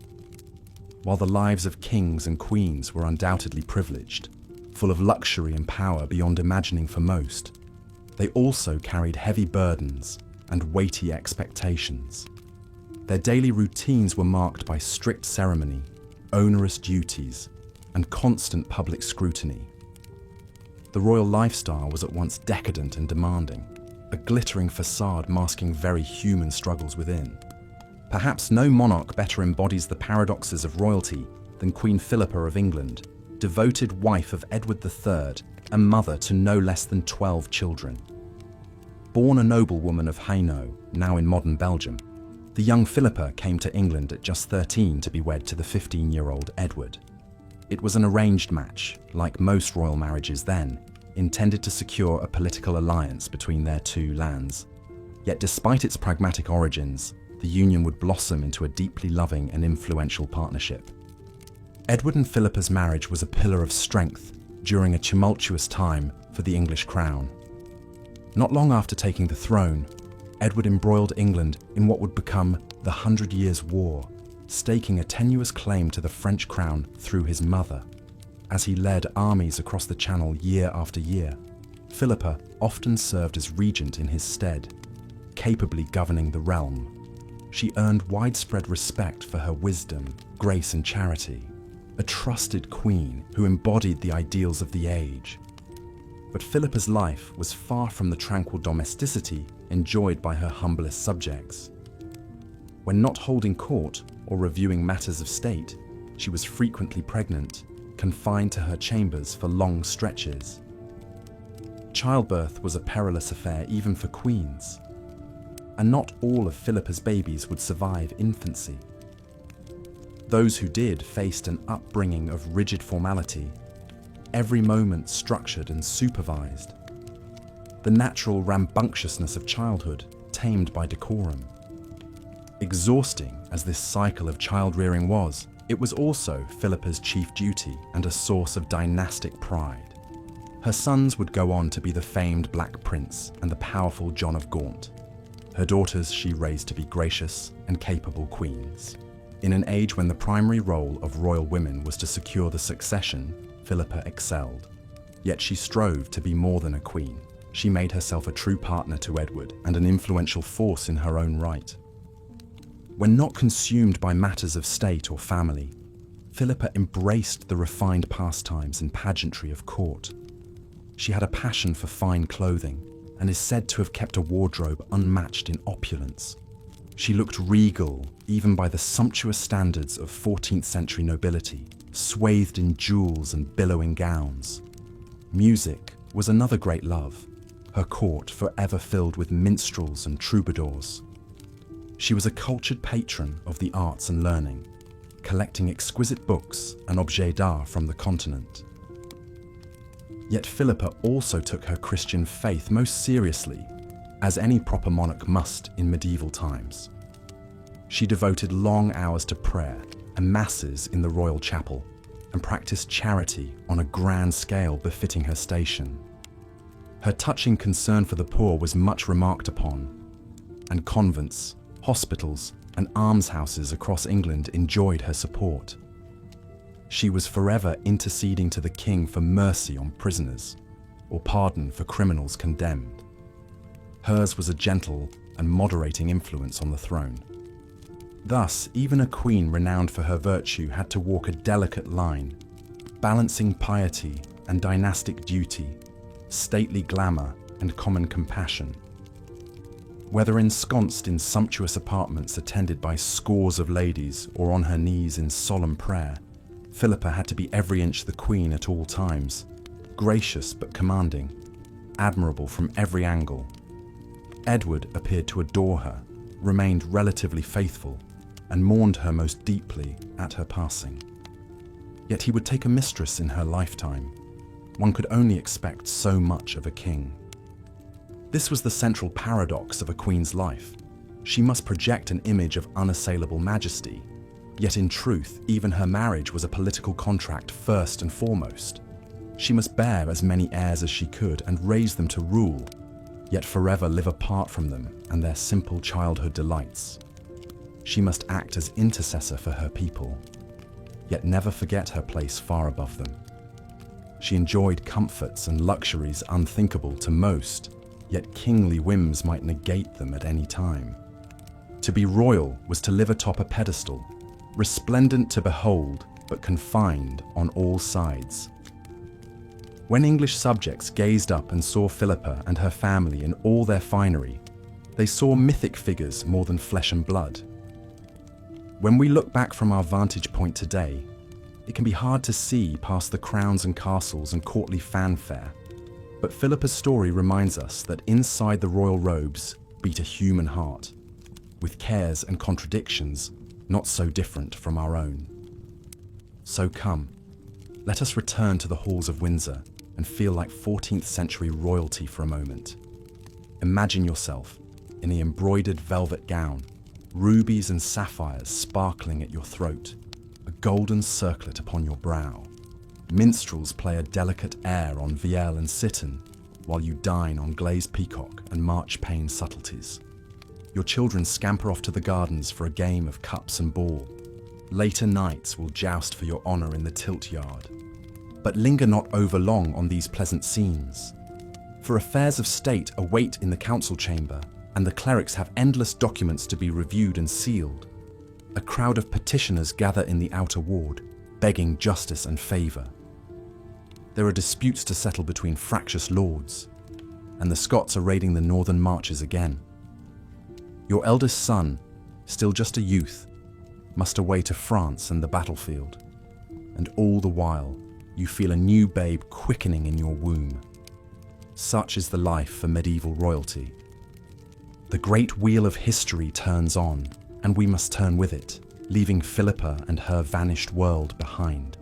[SPEAKER 1] While the lives of kings and queens were undoubtedly privileged, full of luxury and power beyond imagining for most, they also carried heavy burdens and weighty expectations. Their daily routines were marked by strict ceremony, onerous duties, and constant public scrutiny. The royal lifestyle was at once decadent and demanding, a glittering facade masking very human struggles within. Perhaps no monarch better embodies the paradoxes of royalty than Queen Philippa of England, devoted wife of Edward III and mother to no less than 12 children. Born a noblewoman of Hainaut, now in modern Belgium, the young Philippa came to England at just 13 to be wed to the 15-year-old Edward. It was an arranged match, like most royal marriages then, intended to secure a political alliance between their two lands. Yet despite its pragmatic origins, the union would blossom into a deeply loving and influential partnership. Edward and Philippa's marriage was a pillar of strength during a tumultuous time for the English crown. Not long after taking the throne, Edward embroiled England in what would become the 100 Years' War, staking a tenuous claim to the French crown through his mother. As he led armies across the Channel year after year, Philippa often served as regent in his stead, capably governing the realm. She earned widespread respect for her wisdom, grace and charity, a trusted queen who embodied the ideals of the age. But Philippa's life was far from the tranquil domesticity enjoyed by her humblest subjects. When not holding court or reviewing matters of state, she was frequently pregnant, confined to her chambers for long stretches. Childbirth was a perilous affair even for queens, and not all of Philippa's babies would survive infancy. Those who did faced an upbringing of rigid formality, every moment structured and supervised. the natural rambunctiousness of childhood, tamed by decorum. Exhausting as this cycle of child-rearing was, it was also Philippa's chief duty and a source of dynastic pride. Her sons would go on to be the famed Black Prince and the powerful John of Gaunt. Her daughters she raised to be gracious and capable queens. In an age when the primary role of royal women was to secure the succession, Philippa excelled. Yet she strove to be more than a queen. She made herself a true partner to Edward and an influential force in her own right. When not consumed by matters of state or family, Philippa embraced the refined pastimes and pageantry of court. She had a passion for fine clothing and is said to have kept a wardrobe unmatched in opulence. She looked regal even by the sumptuous standards of 14th century nobility, swathed in jewels and billowing gowns. Music was another great love, her court forever filled with minstrels and troubadours. She was a cultured patron of the arts and learning, collecting exquisite books and objets d'art from the continent. Yet Philippa also took her Christian faith most seriously, as any proper monarch must in medieval times. She devoted long hours to prayer and masses in the royal chapel, and practiced charity on a grand scale befitting her station. Her touching concern for the poor was much remarked upon, and convents, hospitals, and almshouses across England enjoyed her support. She was forever interceding to the king for mercy on prisoners, or pardon for criminals condemned. Hers was a gentle and moderating influence on the throne. Thus, even a queen renowned for her virtue had to walk a delicate line, balancing piety and dynastic duty, stately glamour and common compassion. Whether ensconced in sumptuous apartments attended by scores of ladies or on her knees in solemn prayer, Philippa had to be every inch the queen at all times, gracious but commanding, admirable from every angle. Edward appeared to adore her, remained relatively faithful, and mourned her most deeply at her passing. Yet he would take a mistress in her lifetime. One could only expect so much of a king. This was the central paradox of a queen's life. She must project an image of unassailable majesty, yet in truth, even her marriage was a political contract first and foremost. She must bear as many heirs as she could and raise them to rule, yet forever live apart from them and their simple childhood delights. She must act as intercessor for her people, yet never forget her place far above them. She enjoyed comforts and luxuries unthinkable to most, yet kingly whims might negate them at any time. To be royal was to live atop a pedestal, resplendent to behold, but confined on all sides. When English subjects gazed up and saw Philippa and her family in all their finery, they saw mythic figures more than flesh and blood. When we look back from our vantage point today, it can be hard to see past the crowns and castles and courtly fanfare. But Philippa's story reminds us that inside the royal robes beat a human heart, with cares and contradictions not so different from our own. So come, let us return to the halls of Windsor and feel like 14th century royalty for a moment. Imagine yourself in the embroidered velvet gown, rubies and sapphires sparkling at your throat, a golden circlet upon your brow. Minstrels play a delicate air on vielle and cittern, while you dine on glazed peacock and marchpane subtleties. Your children scamper off to the gardens for a game of cups and ball. Later nights will joust for your honour in the tilt yard. But linger not over long on these pleasant scenes, for affairs of state await in the council chamber, and the clerics have endless documents to be reviewed and sealed. A crowd of petitioners gather in the outer ward, begging justice and favour. There are disputes to settle between fractious lords, and the Scots are raiding the northern marches again. Your eldest son, still just a youth, must away to France and the battlefield, and all the while you feel a new babe quickening in your womb. Such is the life for medieval royalty. The great wheel of history turns on, and we must turn with it, leaving Philippa and her vanished world behind.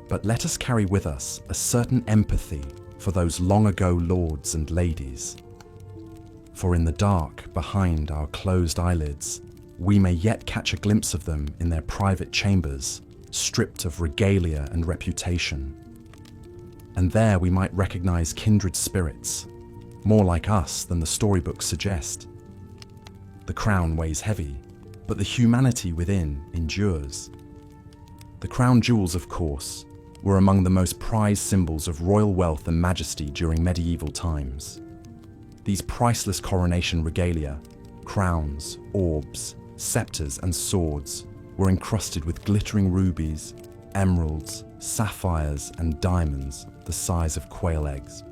[SPEAKER 1] But let us carry with us a certain empathy for those long-ago lords and ladies. For in the dark, behind our closed eyelids, we may yet catch a glimpse of them in their private chambers, stripped of regalia and reputation. And there we might recognize kindred spirits, more like us than the storybooks suggest. The crown weighs heavy, but the humanity within endures. The crown jewels, of course, were among the most prized symbols of royal wealth and majesty during medieval times. These priceless coronation regalia, crowns, orbs, scepters, and swords were encrusted with glittering rubies, emeralds, sapphires, and diamonds the size of quail eggs.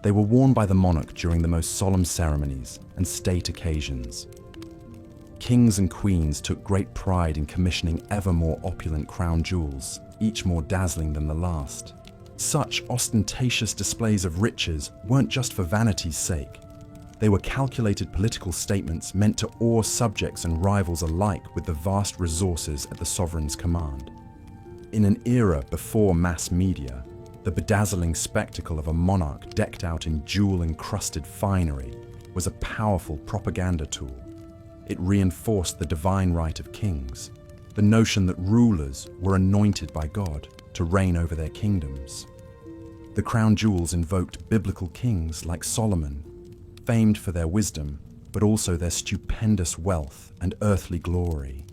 [SPEAKER 1] They were worn by the monarch during the most solemn ceremonies and state occasions. Kings and queens took great pride in commissioning ever more opulent crown jewels, each more dazzling than the last. Such ostentatious displays of riches weren't just for vanity's sake. They were calculated political statements meant to awe subjects and rivals alike with the vast resources at the sovereign's command. In an era before mass media, the bedazzling spectacle of a monarch decked out in jewel-encrusted finery was a powerful propaganda tool. It reinforced the divine right of kings, the notion that rulers were anointed by God to reign over their kingdoms. The crown jewels invoked biblical kings like Solomon, famed for their wisdom, but also their stupendous wealth and earthly glory.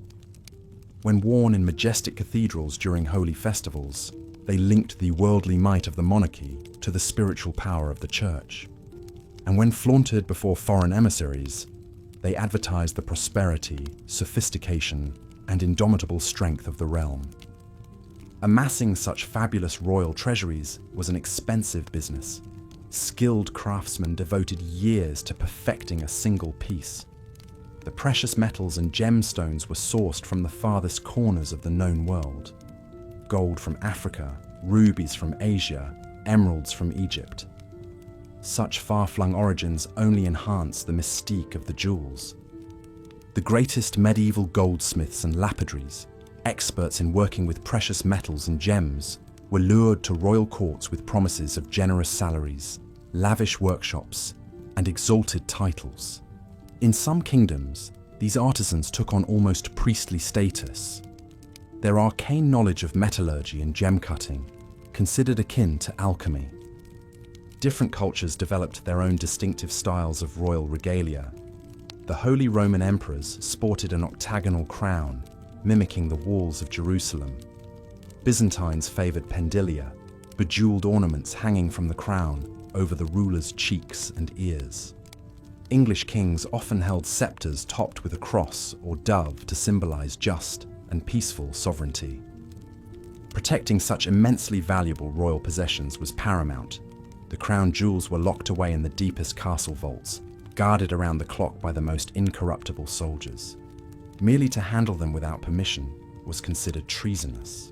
[SPEAKER 1] When worn in majestic cathedrals during holy festivals, they linked the worldly might of the monarchy to the spiritual power of the church. And when flaunted before foreign emissaries, they advertised the prosperity, sophistication, and indomitable strength of the realm. Amassing such fabulous royal treasuries was an expensive business. Skilled craftsmen devoted years to perfecting a single piece. The precious metals and gemstones were sourced from the farthest corners of the known world. Gold from Africa, rubies from Asia, emeralds from Egypt. Such far-flung origins only enhance the mystique of the jewels. The greatest medieval goldsmiths and lapidaries, experts in working with precious metals and gems, were lured to royal courts with promises of generous salaries, lavish workshops, and exalted titles. In some kingdoms, these artisans took on almost priestly status. Their arcane knowledge of metallurgy and gem cutting, considered akin to alchemy. Different cultures developed their own distinctive styles of royal regalia. The Holy Roman emperors sported an octagonal crown, mimicking the walls of Jerusalem. Byzantines favored pendilia, bejeweled ornaments hanging from the crown over the ruler's cheeks and ears. English kings often held scepters topped with a cross or dove to symbolize just and peaceful sovereignty. Protecting such immensely valuable royal possessions was paramount. The crown jewels were locked away in the deepest castle vaults, guarded around the clock by the most incorruptible soldiers. Merely to handle them without permission was considered treasonous.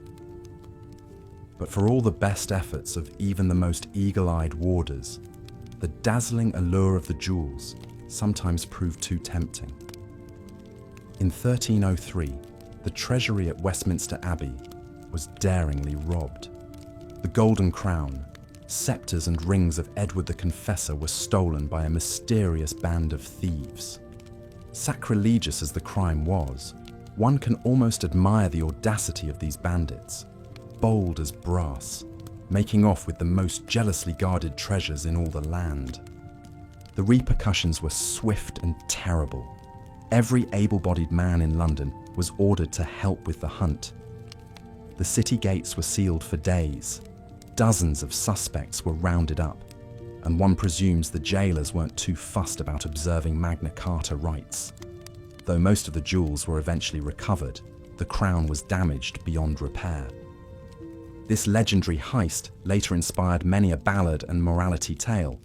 [SPEAKER 1] But for all the best efforts of even the most eagle-eyed warders, the dazzling allure of the jewels sometimes proved too tempting. In 1303, the treasury at Westminster Abbey was daringly robbed. The golden crown, scepters and rings of Edward the Confessor were stolen by a mysterious band of thieves. Sacrilegious as the crime was, one can almost admire the audacity of these bandits, bold as brass, making off with the most jealously guarded treasures in all the land. The repercussions were swift and terrible. Every able-bodied man in London was ordered to help with the hunt. The city gates were sealed for days. Dozens of suspects were rounded up, and one presumes the jailers weren't too fussed about observing Magna Carta rights. Though most of the jewels were eventually recovered, the crown was damaged beyond repair. This legendary heist later inspired many a ballad and morality tale,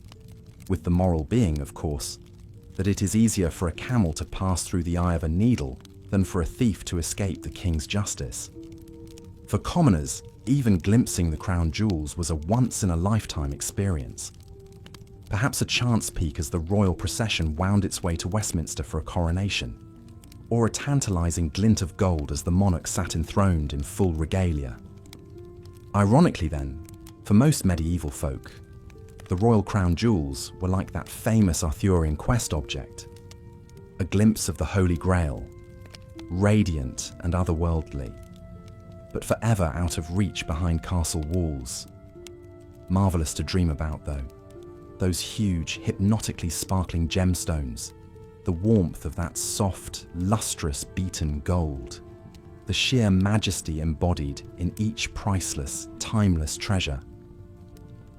[SPEAKER 1] with the moral being, of course, that it is easier for a camel to pass through the eye of a needle than for a thief to escape the king's justice. For commoners, even glimpsing the crown jewels was a once-in-a-lifetime experience. Perhaps a chance peek as the royal procession wound its way to Westminster for a coronation, or a tantalizing glint of gold as the monarch sat enthroned in full regalia. Ironically then, for most medieval folk, The royal crown jewels were like that famous Arthurian quest object, a glimpse of the Holy Grail, radiant and otherworldly, but forever out of reach behind castle walls. Marvelous to dream about, though. Those huge, hypnotically sparkling gemstones, the warmth of that soft, lustrous beaten gold, the sheer majesty embodied in each priceless, timeless treasure.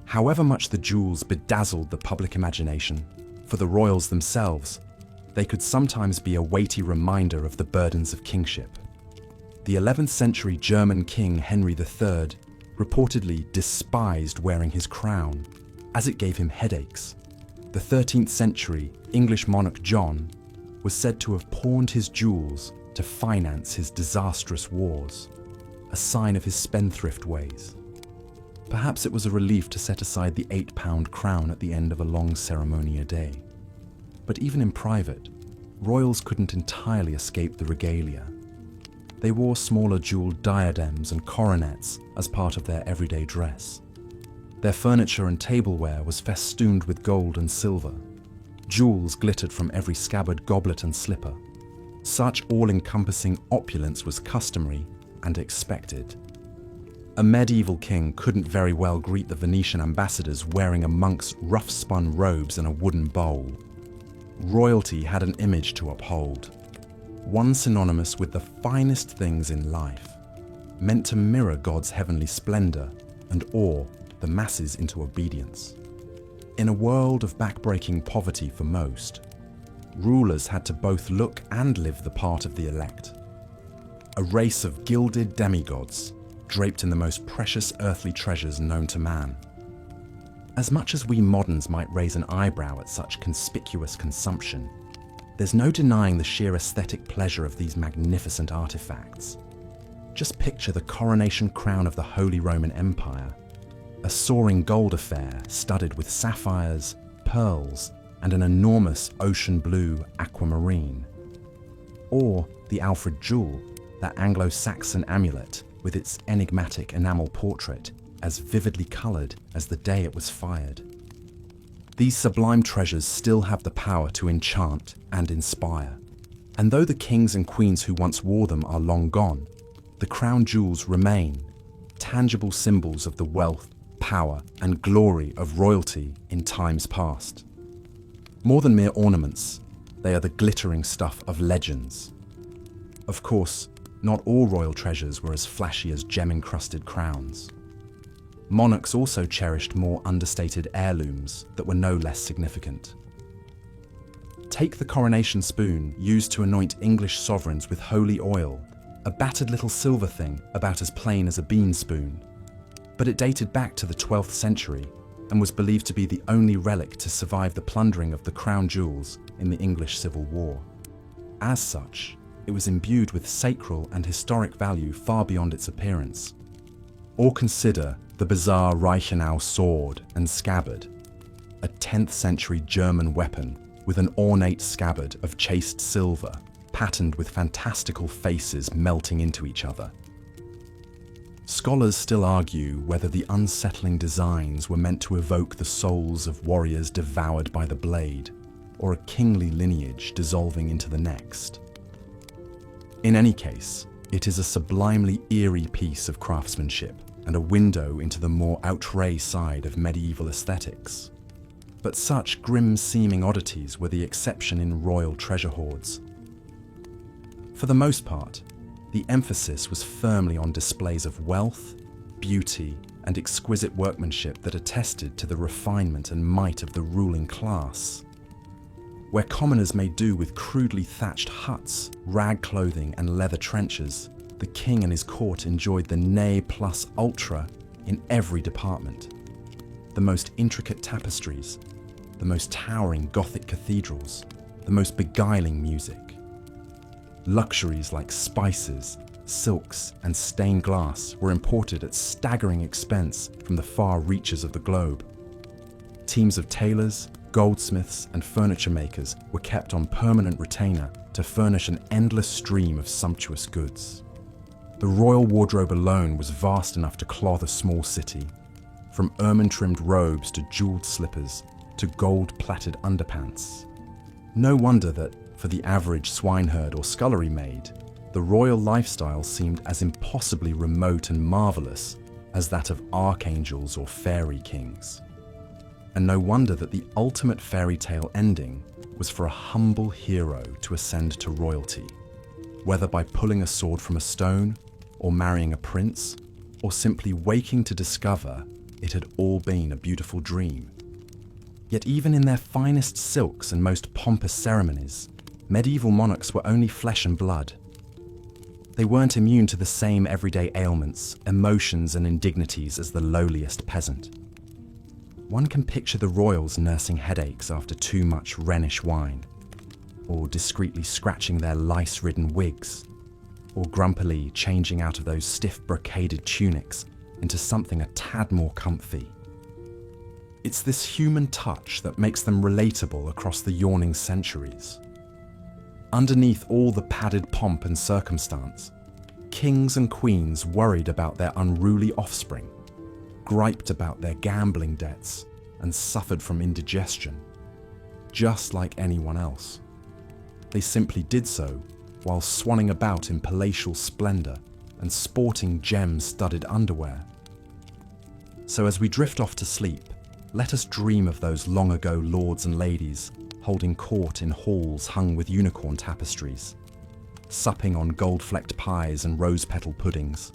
[SPEAKER 1] However much the jewels bedazzled the public imagination, for the royals themselves, they could sometimes be a weighty reminder of the burdens of kingship. The 11th century German king Henry III reportedly despised wearing his crown, as it gave him headaches. The 13th century English monarch John was said to have pawned his jewels to finance his disastrous wars, a sign of his spendthrift ways. Perhaps it was a relief to set aside the £8 crown at the end of a long ceremony a day. But even in private, royals couldn't entirely escape the regalia. They wore smaller jeweled diadems and coronets as part of their everyday dress. Their furniture and tableware was festooned with gold and silver. Jewels glittered from every scabbard, goblet and slipper. Such all-encompassing opulence was customary and expected. A medieval king couldn't very well greet the Venetian ambassadors wearing a monk's rough-spun robes and a wooden bowl. Royalty had an image to uphold, one synonymous with the finest things in life, meant to mirror God's heavenly splendor and awe the masses into obedience. In a world of backbreaking poverty for most, rulers had to both look and live the part of the elect. A race of gilded demigods, draped in the most precious earthly treasures known to man. As much as we moderns might raise an eyebrow at such conspicuous consumption, there's no denying the sheer aesthetic pleasure of these magnificent artifacts. Just picture the coronation crown of the Holy Roman Empire, a soaring gold affair studded with sapphires, pearls, and an enormous ocean blue aquamarine. Or the Alfred Jewel, that Anglo-Saxon amulet with its enigmatic enamel portrait, as vividly coloured as the day it was fired. These sublime treasures still have the power to enchant and inspire. And though the kings and queens who once wore them are long gone, the crown jewels remain, tangible symbols of the wealth, power, and glory of royalty in times past. More than mere ornaments, they are the glittering stuff of legends. Of course, not all royal treasures were as flashy as gem-encrusted crowns. Monarchs also cherished more understated heirlooms that were no less significant. Take the coronation spoon used to anoint English sovereigns with holy oil, a battered little silver thing about as plain as a bean spoon. But it dated back to the 12th century and was believed to be the only relic to survive the plundering of the crown jewels in the English Civil War. As such, it was imbued with sacral and historic value far beyond its appearance. Or consider the bizarre Reichenau sword and scabbard, a 10th century German weapon with an ornate scabbard of chased silver, patterned with fantastical faces melting into each other. Scholars still argue whether the unsettling designs were meant to evoke the souls of warriors devoured by the blade, or a kingly lineage dissolving into the next. In any case, it is a sublimely eerie piece of craftsmanship and a window into the more outre side of medieval aesthetics. But such grim-seeming oddities were the exception in royal treasure hoards. For the most part, the emphasis was firmly on displays of wealth, beauty, and exquisite workmanship that attested to the refinement and might of the ruling class. Where commoners made do with crudely thatched huts, rag clothing, and leather trenchers, the king and his court enjoyed the ne plus ultra in every department. The most intricate tapestries, the most towering Gothic cathedrals, the most beguiling music. Luxuries like spices, silks, and stained glass were imported at staggering expense from the far reaches of the globe. Teams of tailors, goldsmiths, and furniture makers were kept on permanent retainer to furnish an endless stream of sumptuous goods. The royal wardrobe alone was vast enough to clothe a small city, from ermine-trimmed robes to jeweled slippers to gold-plaited underpants. No wonder that, for the average swineherd or scullery maid, the royal lifestyle seemed as impossibly remote and marvelous as that of archangels or fairy kings. And no wonder that the ultimate fairy tale ending was for a humble hero to ascend to royalty, whether by pulling a sword from a stone, or marrying a prince, or simply waking to discover it had all been a beautiful dream. Yet even in their finest silks and most pompous ceremonies, medieval monarchs were only flesh and blood. They weren't immune to the same everyday ailments, emotions and indignities as the lowliest peasant. One can picture the royals nursing headaches after too much Rhenish wine, or discreetly scratching their lice-ridden wigs, or grumpily changing out of those stiff brocaded tunics into something a tad more comfy. It's this human touch that makes them relatable across the yawning centuries. Underneath all the padded pomp and circumstance, kings and queens worried about their unruly offspring, griped about their gambling debts, and suffered from indigestion, just like anyone else. They simply did so while swanning about in palatial splendor and sporting gem-studded underwear. So as we drift off to sleep, let us dream of those long-ago lords and ladies holding court in halls hung with unicorn tapestries, supping on gold-flecked pies and rose-petal puddings,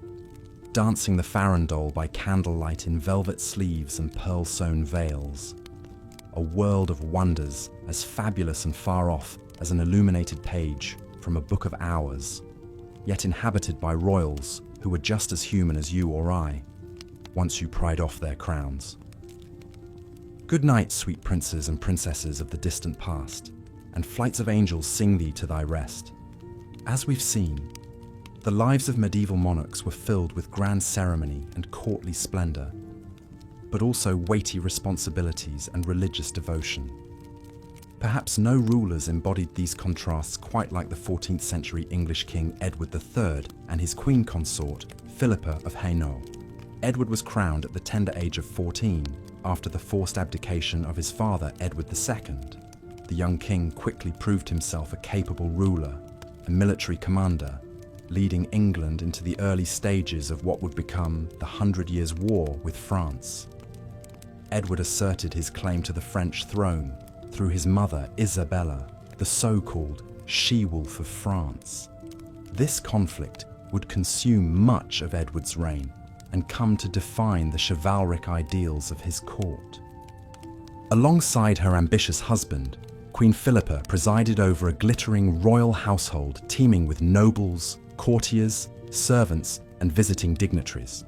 [SPEAKER 1] dancing the farandole by candlelight in velvet sleeves and pearl-sewn veils. A world of wonders as fabulous and far off as an illuminated page from a book of hours, yet inhabited by royals who were just as human as you or I, once you pried off their crowns. Good night, sweet princes and princesses of the distant past, and flights of angels sing thee to thy rest. As we've seen, the lives of medieval monarchs were filled with grand ceremony and courtly splendor, but also weighty responsibilities and religious devotion. Perhaps no rulers embodied these contrasts quite like the 14th century English King Edward III and his queen consort, Philippa of Hainaut. Edward was crowned at the tender age of 14 after the forced abdication of his father, Edward II. The young king quickly proved himself a capable ruler, a military commander, leading England into the early stages of what would become the 100 Years' War with France. Edward asserted his claim to the French throne through his mother, Isabella, the so-called she-wolf of France. This conflict would consume much of Edward's reign and come to define the chivalric ideals of his court. Alongside her ambitious husband, Queen Philippa presided over a glittering royal household teeming with nobles, courtiers, servants, and visiting dignitaries.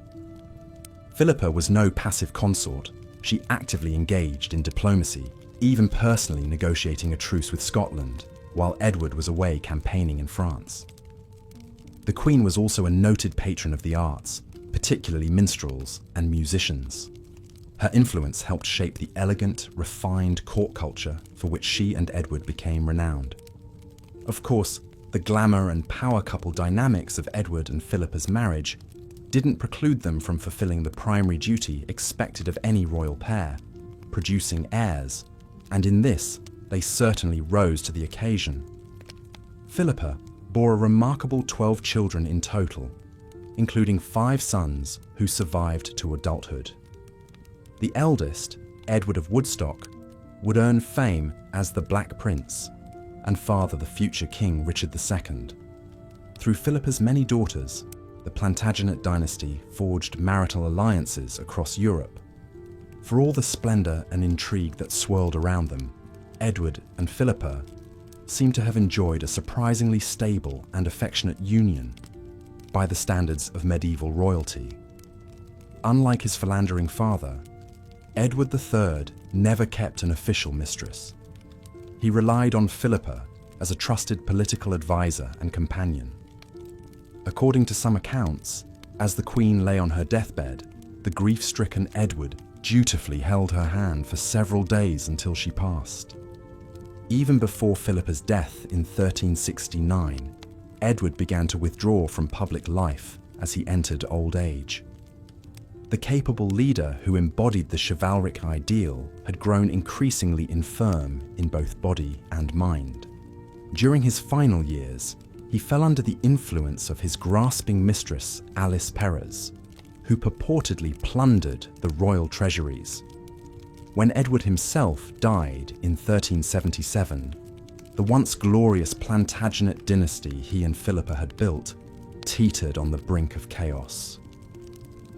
[SPEAKER 1] Philippa was no passive consort. She actively engaged in diplomacy, even personally negotiating a truce with Scotland, while Edward was away campaigning in France. The Queen was also a noted patron of the arts, particularly minstrels and musicians. Her influence helped shape the elegant, refined court culture for which she and Edward became renowned. Of course, the glamour and power couple dynamics of Edward and Philippa's marriage didn't preclude them from fulfilling the primary duty expected of any royal pair, producing heirs, and in this, they certainly rose to the occasion. Philippa bore a remarkable 12 children in total, including 5 sons who survived to adulthood. The eldest, Edward of Woodstock, would earn fame as the Black Prince and father the future King Richard II. Through Philippa's many daughters, the Plantagenet dynasty forged marital alliances across Europe. For all the splendor and intrigue that swirled around them, Edward and Philippa seem to have enjoyed a surprisingly stable and affectionate union by the standards of medieval royalty. Unlike his philandering father, Edward III never kept an official mistress. He relied on Philippa as a trusted political advisor and companion. According to some accounts, as the Queen lay on her deathbed, the grief-stricken Edward dutifully held her hand for several days until she passed. Even before Philippa's death in 1369, Edward began to withdraw from public life as he entered old age. The capable leader who embodied the chivalric ideal had grown increasingly infirm in both body and mind. During his final years, he fell under the influence of his grasping mistress, Alice Perez, who purportedly plundered the royal treasuries. When Edward himself died in 1377, the once glorious Plantagenet dynasty he and Philippa had built teetered on the brink of chaos.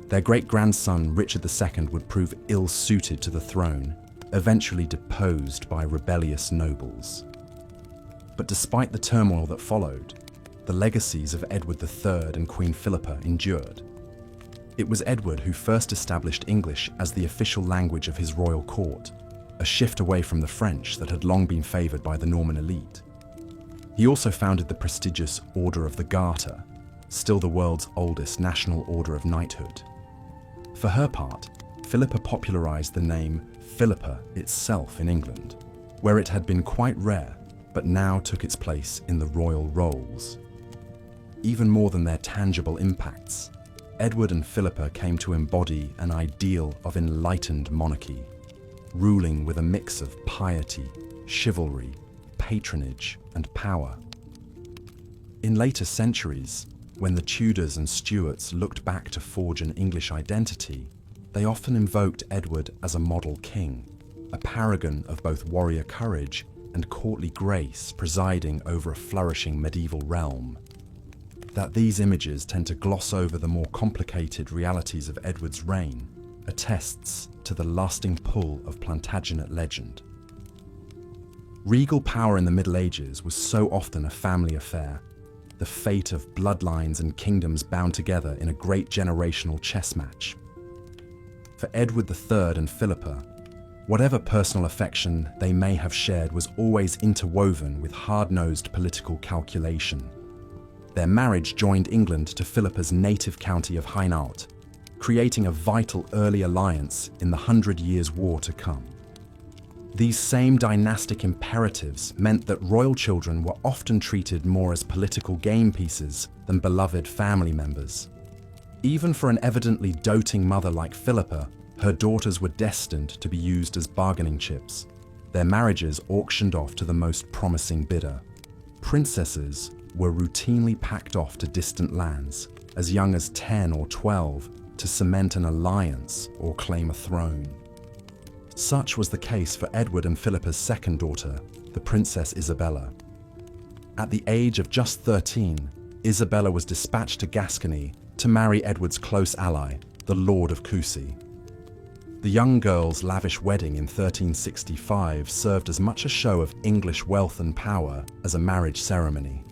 [SPEAKER 1] Their great-grandson Richard II would prove ill-suited to the throne, eventually deposed by rebellious nobles. But despite the turmoil that followed, the legacies of Edward III and Queen Philippa endured. It was Edward who first established English as the official language of his royal court, a shift away from the French that had long been favoured by the Norman elite. He also founded the prestigious Order of the Garter, still the world's oldest national order of knighthood. For her part, Philippa popularised the name Philippa itself in England, where it had been quite rare, but now took its place in the royal rolls. Even more than their tangible impacts, Edward and Philippa came to embody an ideal of enlightened monarchy, ruling with a mix of piety, chivalry, patronage, and power. In later centuries, when the Tudors and Stuarts looked back to forge an English identity, they often invoked Edward as a model king, a paragon of both warrior courage and courtly grace presiding over a flourishing medieval realm. That these images tend to gloss over the more complicated realities of Edward's reign attests to the lasting pull of Plantagenet legend. Regal power in the Middle Ages was so often a family affair, the fate of bloodlines and kingdoms bound together in a great generational chess match. For Edward III and Philippa, whatever personal affection they may have shared was always interwoven with hard-nosed political calculation. Their marriage joined England to Philippa's native county of Hainaut, creating a vital early alliance in the 100 Years' War to come. These same dynastic imperatives meant that royal children were often treated more as political game pieces than beloved family members. Even for an evidently doting mother like Philippa, her daughters were destined to be used as bargaining chips, their marriages auctioned off to the most promising bidder. Princesses were routinely packed off to distant lands, as young as 10 or 12, to cement an alliance or claim a throne. Such was the case for Edward and Philippa's second daughter, the Princess Isabella. At the age of just 13, Isabella was dispatched to Gascony to marry Edward's close ally, the Lord of Coucy. The young girl's lavish wedding in 1365 served as much a show of English wealth and power as a marriage ceremony.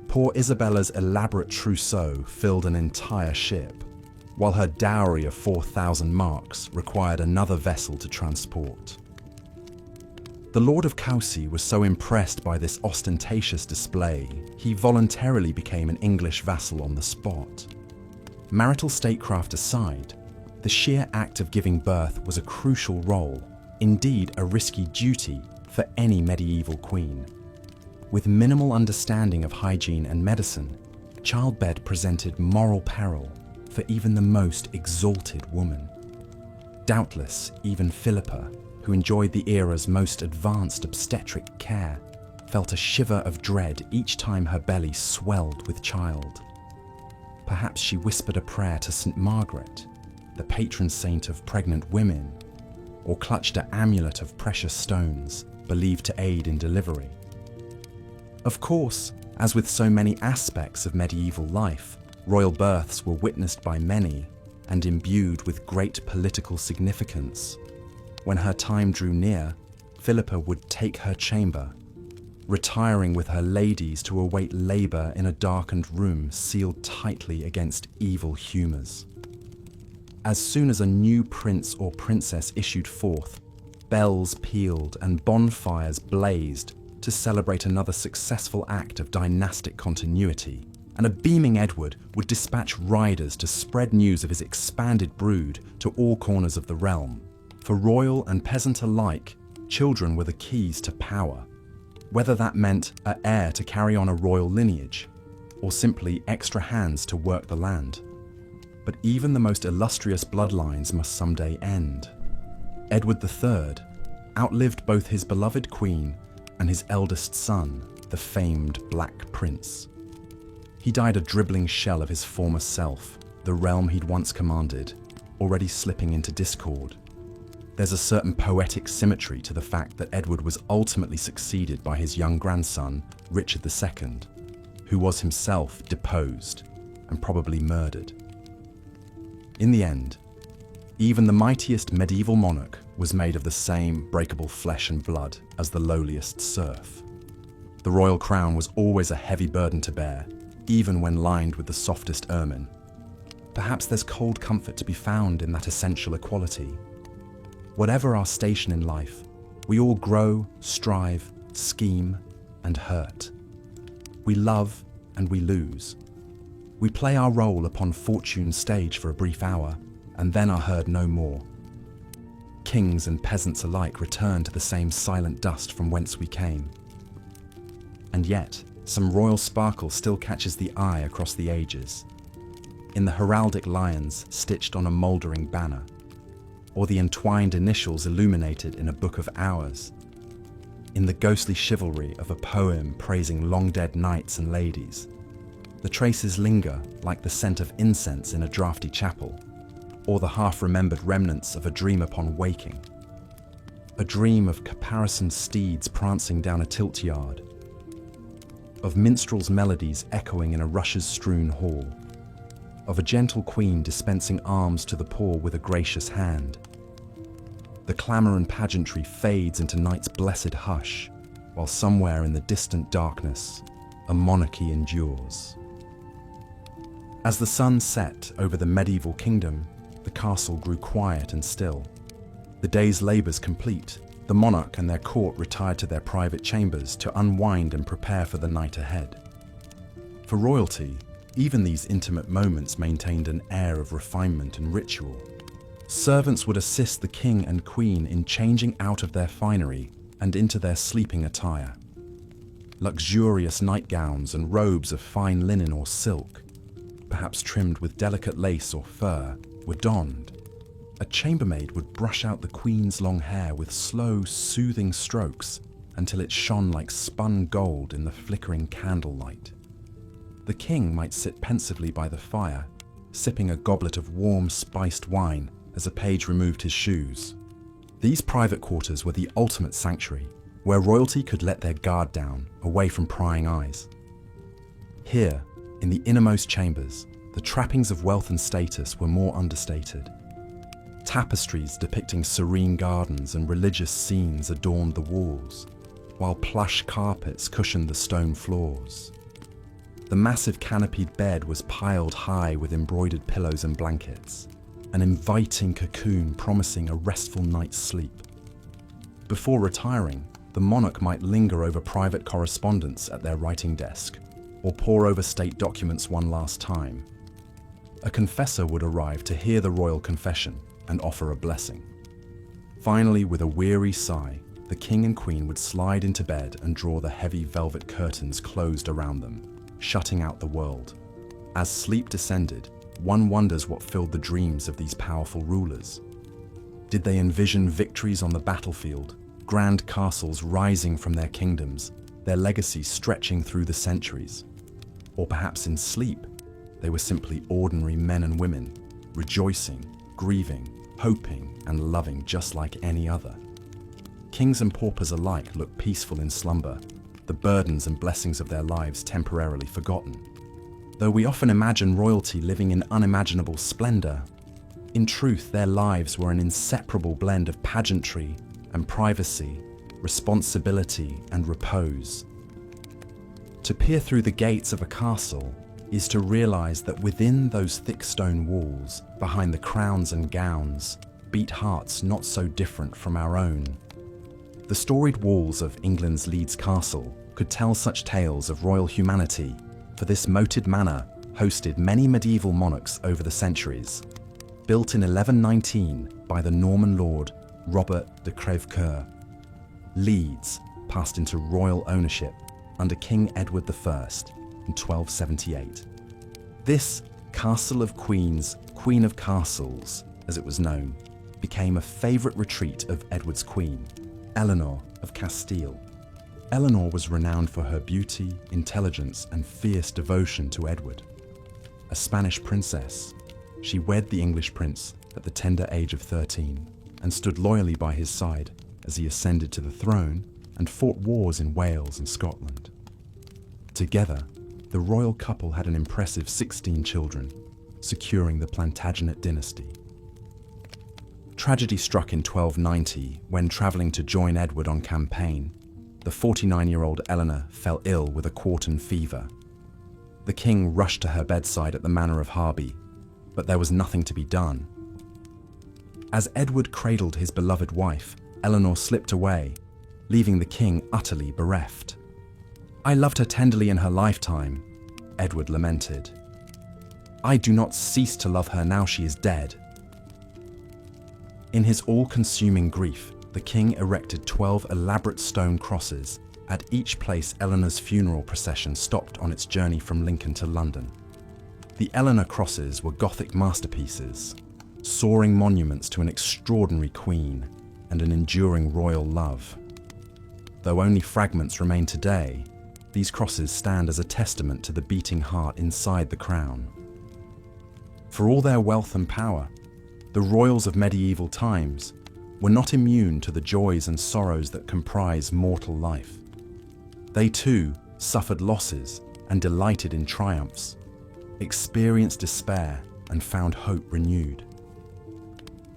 [SPEAKER 1] Poor Isabella's elaborate trousseau filled an entire ship, while her dowry of 4,000 marks required another vessel to transport. The Lord of Coucy was so impressed by this ostentatious display, he voluntarily became an English vassal on the spot. Marital statecraft aside, the sheer act of giving birth was a crucial role, indeed a risky duty, for any medieval queen. With minimal understanding of hygiene and medicine, childbed presented moral peril for even the most exalted woman. Doubtless, even Philippa, who enjoyed the era's most advanced obstetric care, felt a shiver of dread each time her belly swelled with child. Perhaps she whispered a prayer to St. Margaret, the patron saint of pregnant women, or clutched an amulet of precious stones believed to aid in delivery. Of course, as with so many aspects of medieval life, royal births were witnessed by many and imbued with great political significance. When her time drew near, Philippa would take her chamber, retiring with her ladies to await labour in a darkened room sealed tightly against evil humours. As soon as a new prince or princess issued forth, bells pealed and bonfires blazed to celebrate another successful act of dynastic continuity, and a beaming Edward would dispatch riders to spread news of his expanded brood to all corners of the realm. For royal and peasant alike, children were the keys to power, whether that meant an heir to carry on a royal lineage, or simply extra hands to work the land. But even the most illustrious bloodlines must someday end. Edward III outlived both his beloved queen and his eldest son, the famed Black Prince. He died a dribbling shell of his former self, the realm he'd once commanded, already slipping into discord. There's a certain poetic symmetry to the fact that Edward was ultimately succeeded by his young grandson, Richard II, who was himself deposed and probably murdered. In the end, even the mightiest medieval monarch was made of the same breakable flesh and blood as the lowliest serf. The royal crown was always a heavy burden to bear, even when lined with the softest ermine. Perhaps there's cold comfort to be found in that essential equality. Whatever our station in life, we all grow, strive, scheme, and hurt. We love and we lose. We play our role upon fortune's stage for a brief hour, and then are heard no more. Kings and peasants alike return to the same silent dust from whence we came. And yet, some royal sparkle still catches the eye across the ages. In the heraldic lions stitched on a mouldering banner, or the entwined initials illuminated in a book of hours, in the ghostly chivalry of a poem praising long-dead knights and ladies. The traces linger like the scent of incense in a draughty chapel, or the half-remembered remnants of a dream upon waking. A dream of caparisoned steeds prancing down a tilt yard, of minstrels' melodies echoing in a rushes-strewn hall, of a gentle queen dispensing alms to the poor with a gracious hand. The clamour and pageantry fades into night's blessed hush, while somewhere in the distant darkness, a monarchy endures. As the sun set over the medieval kingdom, the castle grew quiet and still. The day's labours complete, the monarch and their court retired to their private chambers to unwind and prepare for the night ahead. For royalty, even these intimate moments maintained an air of refinement and ritual. Servants would assist the king and queen in changing out of their finery and into their sleeping attire. Luxurious nightgowns and robes of fine linen or silk, perhaps trimmed with delicate lace or fur, were donned. A chambermaid would brush out the queen's long hair with slow, soothing strokes until it shone like spun gold in the flickering candlelight. The king might sit pensively by the fire, sipping a goblet of warm, spiced wine as a page removed his shoes. These private quarters were the ultimate sanctuary, where royalty could let their guard down, away from prying eyes. Here, in the innermost chambers, the trappings of wealth and status were more understated. Tapestries depicting serene gardens and religious scenes adorned the walls, while plush carpets cushioned the stone floors. The massive canopied bed was piled high with embroidered pillows and blankets, an inviting cocoon promising a restful night's sleep. Before retiring, the monarch might linger over private correspondence at their writing desk, or pore over state documents one last time. A confessor would arrive to hear the royal confession and offer a blessing. Finally, with a weary sigh, the king and queen would slide into bed and draw the heavy velvet curtains closed around them, shutting out the world. As sleep descended, one wonders what filled the dreams of these powerful rulers. Did they envision victories on the battlefield, grand castles rising from their kingdoms, their legacy stretching through the centuries? Or perhaps in sleep, they were simply ordinary men and women, rejoicing, grieving, hoping, and loving just like any other. Kings and paupers alike look peaceful in slumber, the burdens and blessings of their lives temporarily forgotten. Though we often imagine royalty living in unimaginable splendor, in truth their lives were an inseparable blend of pageantry and privacy, responsibility and repose. To peer through the gates of a castle is to realize that within those thick stone walls, behind the crowns and gowns, beat hearts not so different from our own. The storied walls of England's Leeds Castle could tell such tales of royal humanity, for this moated manor hosted many medieval monarchs over the centuries. Built in 1119 by the Norman lord Robert de Crèvecoeur, Leeds passed into royal ownership under King Edward I in 1278. This Castle of Queens, Queen of Castles, as it was known, became a favourite retreat of Edward's queen, Eleanor of Castile. Eleanor was renowned for her beauty, intelligence, and fierce devotion to Edward. A Spanish princess, she wed the English prince at the tender age of 13 and stood loyally by his side as he ascended to the throne and fought wars in Wales and Scotland. Together, the royal couple had an impressive 16 children, securing the Plantagenet dynasty. Tragedy struck in 1290 when, travelling to join Edward on campaign, the 49-year-old Eleanor fell ill with a quartan fever. The king rushed to her bedside at the manor of Harby, but there was nothing to be done. As Edward cradled his beloved wife, Eleanor slipped away, leaving the king utterly bereft. "I loved her tenderly in her lifetime," Edward lamented. "I do not cease to love her now she is dead." In his all-consuming grief, the king erected 12 elaborate stone crosses at each place Eleanor's funeral procession stopped on its journey from Lincoln to London. The Eleanor crosses were Gothic masterpieces, soaring monuments to an extraordinary queen and an enduring royal love. Though only fragments remain today, these crosses stand as a testament to the beating heart inside the crown. For all their wealth and power, the royals of medieval times were not immune to the joys and sorrows that comprise mortal life. They too suffered losses and delighted in triumphs, experienced despair and found hope renewed.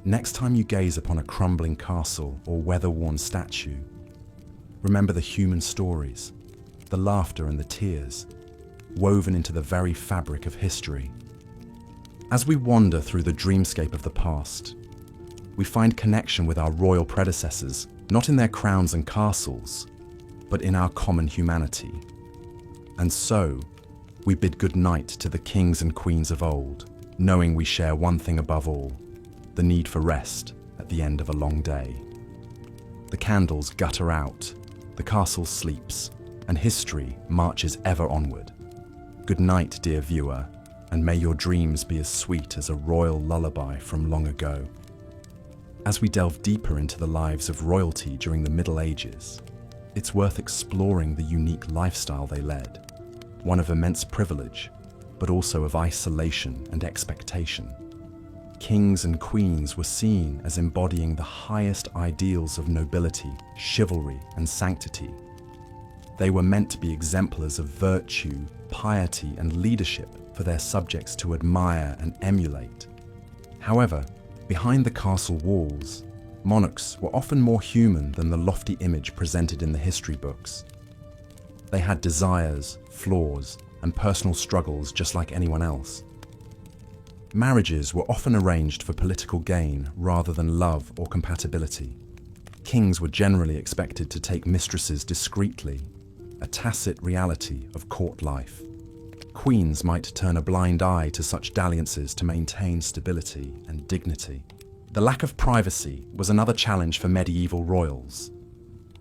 [SPEAKER 1] Next time you gaze upon a crumbling castle or weather-worn statue, remember the human stories, the laughter and the tears, woven into the very fabric of history. As we wander through the dreamscape of the past, we find connection with our royal predecessors, not in their crowns and castles, but in our common humanity. And so, we bid good night to the kings and queens of old, knowing we share one thing above all, the need for rest at the end of a long day. The candles gutter out, the castle sleeps, and history marches ever onward. Good night, dear viewer, and may your dreams be as sweet as a royal lullaby from long ago. As we delve deeper into the lives of royalty during the Middle Ages, it's worth exploring the unique lifestyle they led, one of immense privilege, but also of isolation and expectation. Kings and queens were seen as embodying the highest ideals of nobility, chivalry, and sanctity. They were meant to be exemplars of virtue, piety, and leadership for their subjects to admire and emulate. However, behind the castle walls, monarchs were often more human than the lofty image presented in the history books. They had desires, flaws, and personal struggles just like anyone else. Marriages were often arranged for political gain rather than love or compatibility. Kings were generally expected to take mistresses discreetly, a tacit reality of court life. Queens might turn a blind eye to such dalliances to maintain stability and dignity. The lack of privacy was another challenge for medieval royals.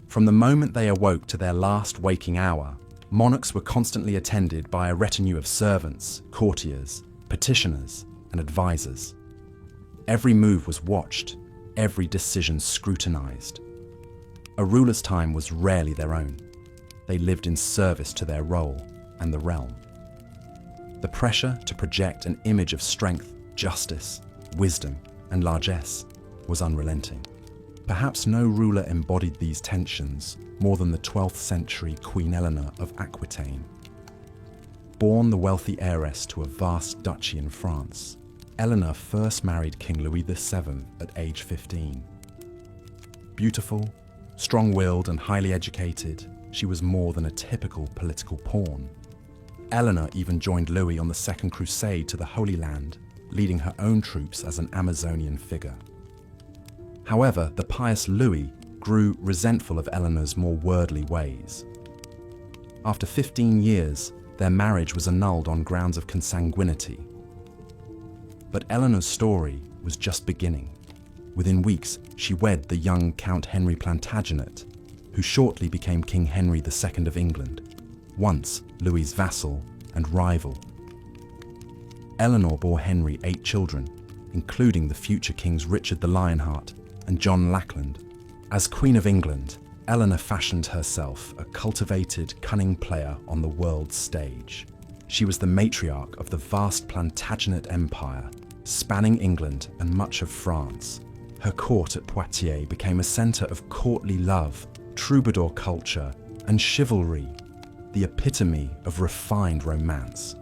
[SPEAKER 1] From the moment they awoke to their last waking hour, monarchs were constantly attended by a retinue of servants, courtiers, petitioners, and advisors. Every move was watched, every decision scrutinized. A ruler's time was rarely their own. They lived in service to their role and the realm. The pressure to project an image of strength, justice, wisdom, and largesse was unrelenting. Perhaps no ruler embodied these tensions more than the 12th century Queen Eleanor of Aquitaine. Born the wealthy heiress to a vast duchy in France, Eleanor first married King Louis VII at age 15. Beautiful, strong-willed, and highly educated, she was more than a typical political pawn. Eleanor even joined Louis on the Second Crusade to the Holy Land, leading her own troops as an Amazonian figure. However, the pious Louis grew resentful of Eleanor's more worldly ways. After 15 years, their marriage was annulled on grounds of consanguinity. But Eleanor's story was just beginning. Within weeks, she wed the young Count Henry Plantagenet, who shortly became King Henry II of England, once Louis's vassal and rival. Eleanor bore Henry 8 children, including the future kings Richard the Lionheart and John Lackland. As Queen of England, Eleanor fashioned herself a cultivated, cunning player on the world's stage. She was the matriarch of the vast Plantagenet Empire, spanning England and much of France. Her court at Poitiers became a centre of courtly love, troubadour culture, and chivalry, the epitome of refined romance.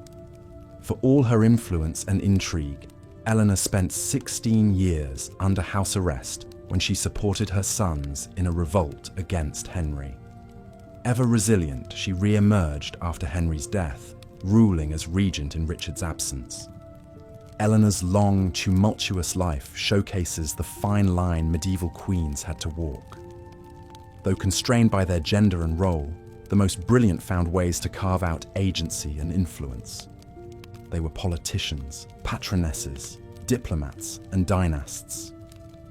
[SPEAKER 1] For all her influence and intrigue, Eleanor spent 16 years under house arrest when she supported her sons in a revolt against Henry. Ever resilient, she re-emerged after Henry's death, ruling as regent in Richard's absence. Eleanor's long, tumultuous life showcases the fine line medieval queens had to walk. Though constrained by their gender and role, the most brilliant found ways to carve out agency and influence. They were politicians, patronesses, diplomats, and dynasts,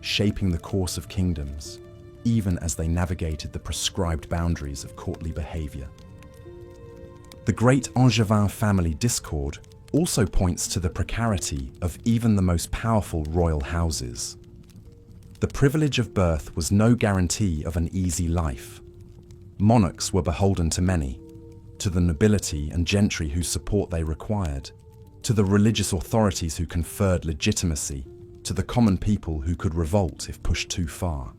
[SPEAKER 1] shaping the course of kingdoms, even as they navigated the prescribed boundaries of courtly behavior. The great Angevin family discord also points to the precarity of even the most powerful royal houses. The privilege of birth was no guarantee of an easy life. Monarchs were beholden to many, to the nobility and gentry whose support they required, to the religious authorities who conferred legitimacy, to the common people who could revolt if pushed too far.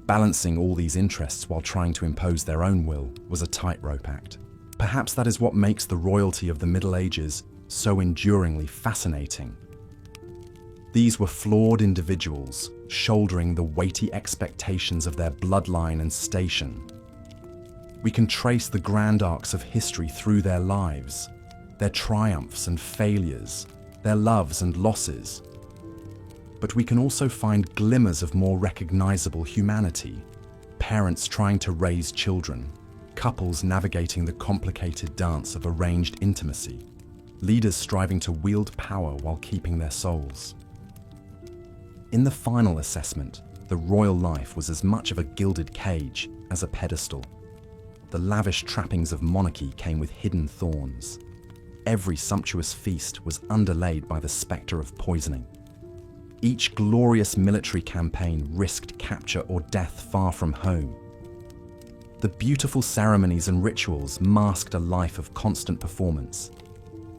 [SPEAKER 1] Balancing all these interests while trying to impose their own will was a tightrope act. Perhaps that is what makes the royalty of the Middle Ages so enduringly fascinating. These were flawed individuals, shouldering the weighty expectations of their bloodline and station. We can trace the grand arcs of history through their lives, their triumphs and failures, their loves and losses. But we can also find glimmers of more recognizable humanity, parents trying to raise children, couples navigating the complicated dance of arranged intimacy, leaders striving to wield power while keeping their souls. In the final assessment, the royal life was as much of a gilded cage as a pedestal. The lavish trappings of monarchy came with hidden thorns. Every sumptuous feast was underlaid by the spectre of poisoning. Each glorious military campaign risked capture or death far from home. The beautiful ceremonies and rituals masked a life of constant performance.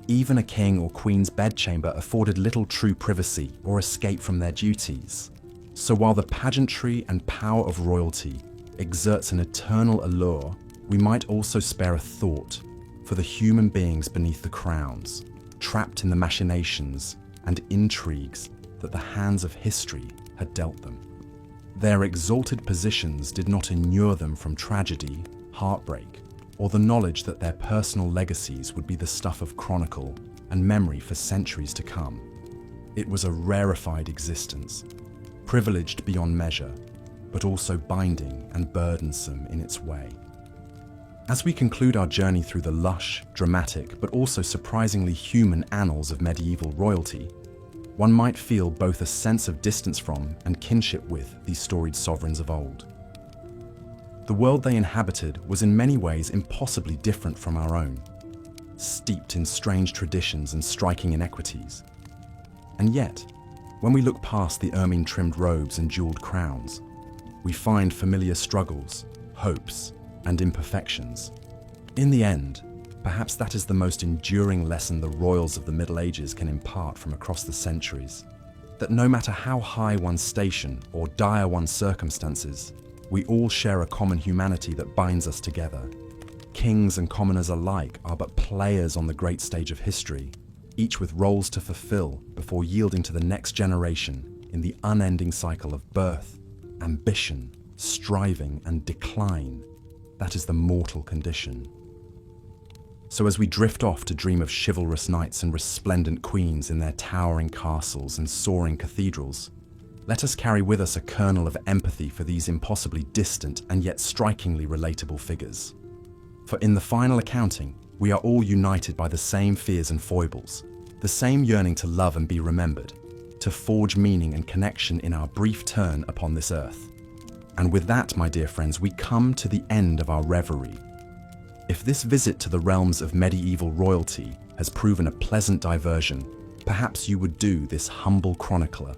[SPEAKER 1] Even a king or queen's bedchamber afforded little true privacy or escape from their duties. So while the pageantry and power of royalty exerts an eternal allure, we might also spare a thought for the human beings beneath the crowns, trapped in the machinations and intrigues that the hands of history had dealt them. Their exalted positions did not inure them from tragedy, heartbreak, or the knowledge that their personal legacies would be the stuff of chronicle and memory for centuries to come. It was a rarefied existence, privileged beyond measure, but also binding and burdensome in its way. As we conclude our journey through the lush, dramatic, but also surprisingly human annals of medieval royalty, one might feel both a sense of distance from and kinship with these storied sovereigns of old. The world they inhabited was in many ways impossibly different from our own, steeped in strange traditions and striking inequities. And yet, when we look past the ermine-trimmed robes and jeweled crowns, we find familiar struggles, hopes, and imperfections. In the end, perhaps that is the most enduring lesson the royals of the Middle Ages can impart from across the centuries, that no matter how high one's station or dire one's circumstances, we all share a common humanity that binds us together. Kings and commoners alike are but players on the great stage of history, each with roles to fulfill before yielding to the next generation in the unending cycle of birth, ambition, striving, and decline. That is the mortal condition. So as we drift off to dream of chivalrous knights and resplendent queens in their towering castles and soaring cathedrals, let us carry with us a kernel of empathy for these impossibly distant and yet strikingly relatable figures. For in the final accounting, we are all united by the same fears and foibles, the same yearning to love and be remembered, to forge meaning and connection in our brief turn upon this earth. And with that, my dear friends, we come to the end of our reverie. If this visit to the realms of medieval royalty has proven a pleasant diversion, perhaps you would do this humble chronicler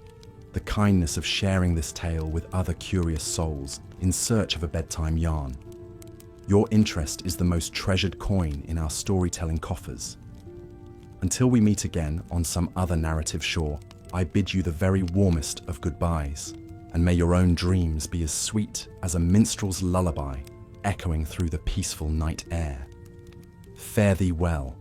[SPEAKER 1] the kindness of sharing this tale with other curious souls in search of a bedtime yarn. Your interest is the most treasured coin in our storytelling coffers. Until we meet again on some other narrative shore, I bid you the very warmest of goodbyes, and may your own dreams be as sweet as a minstrel's lullaby echoing through the peaceful night air. Fare thee well.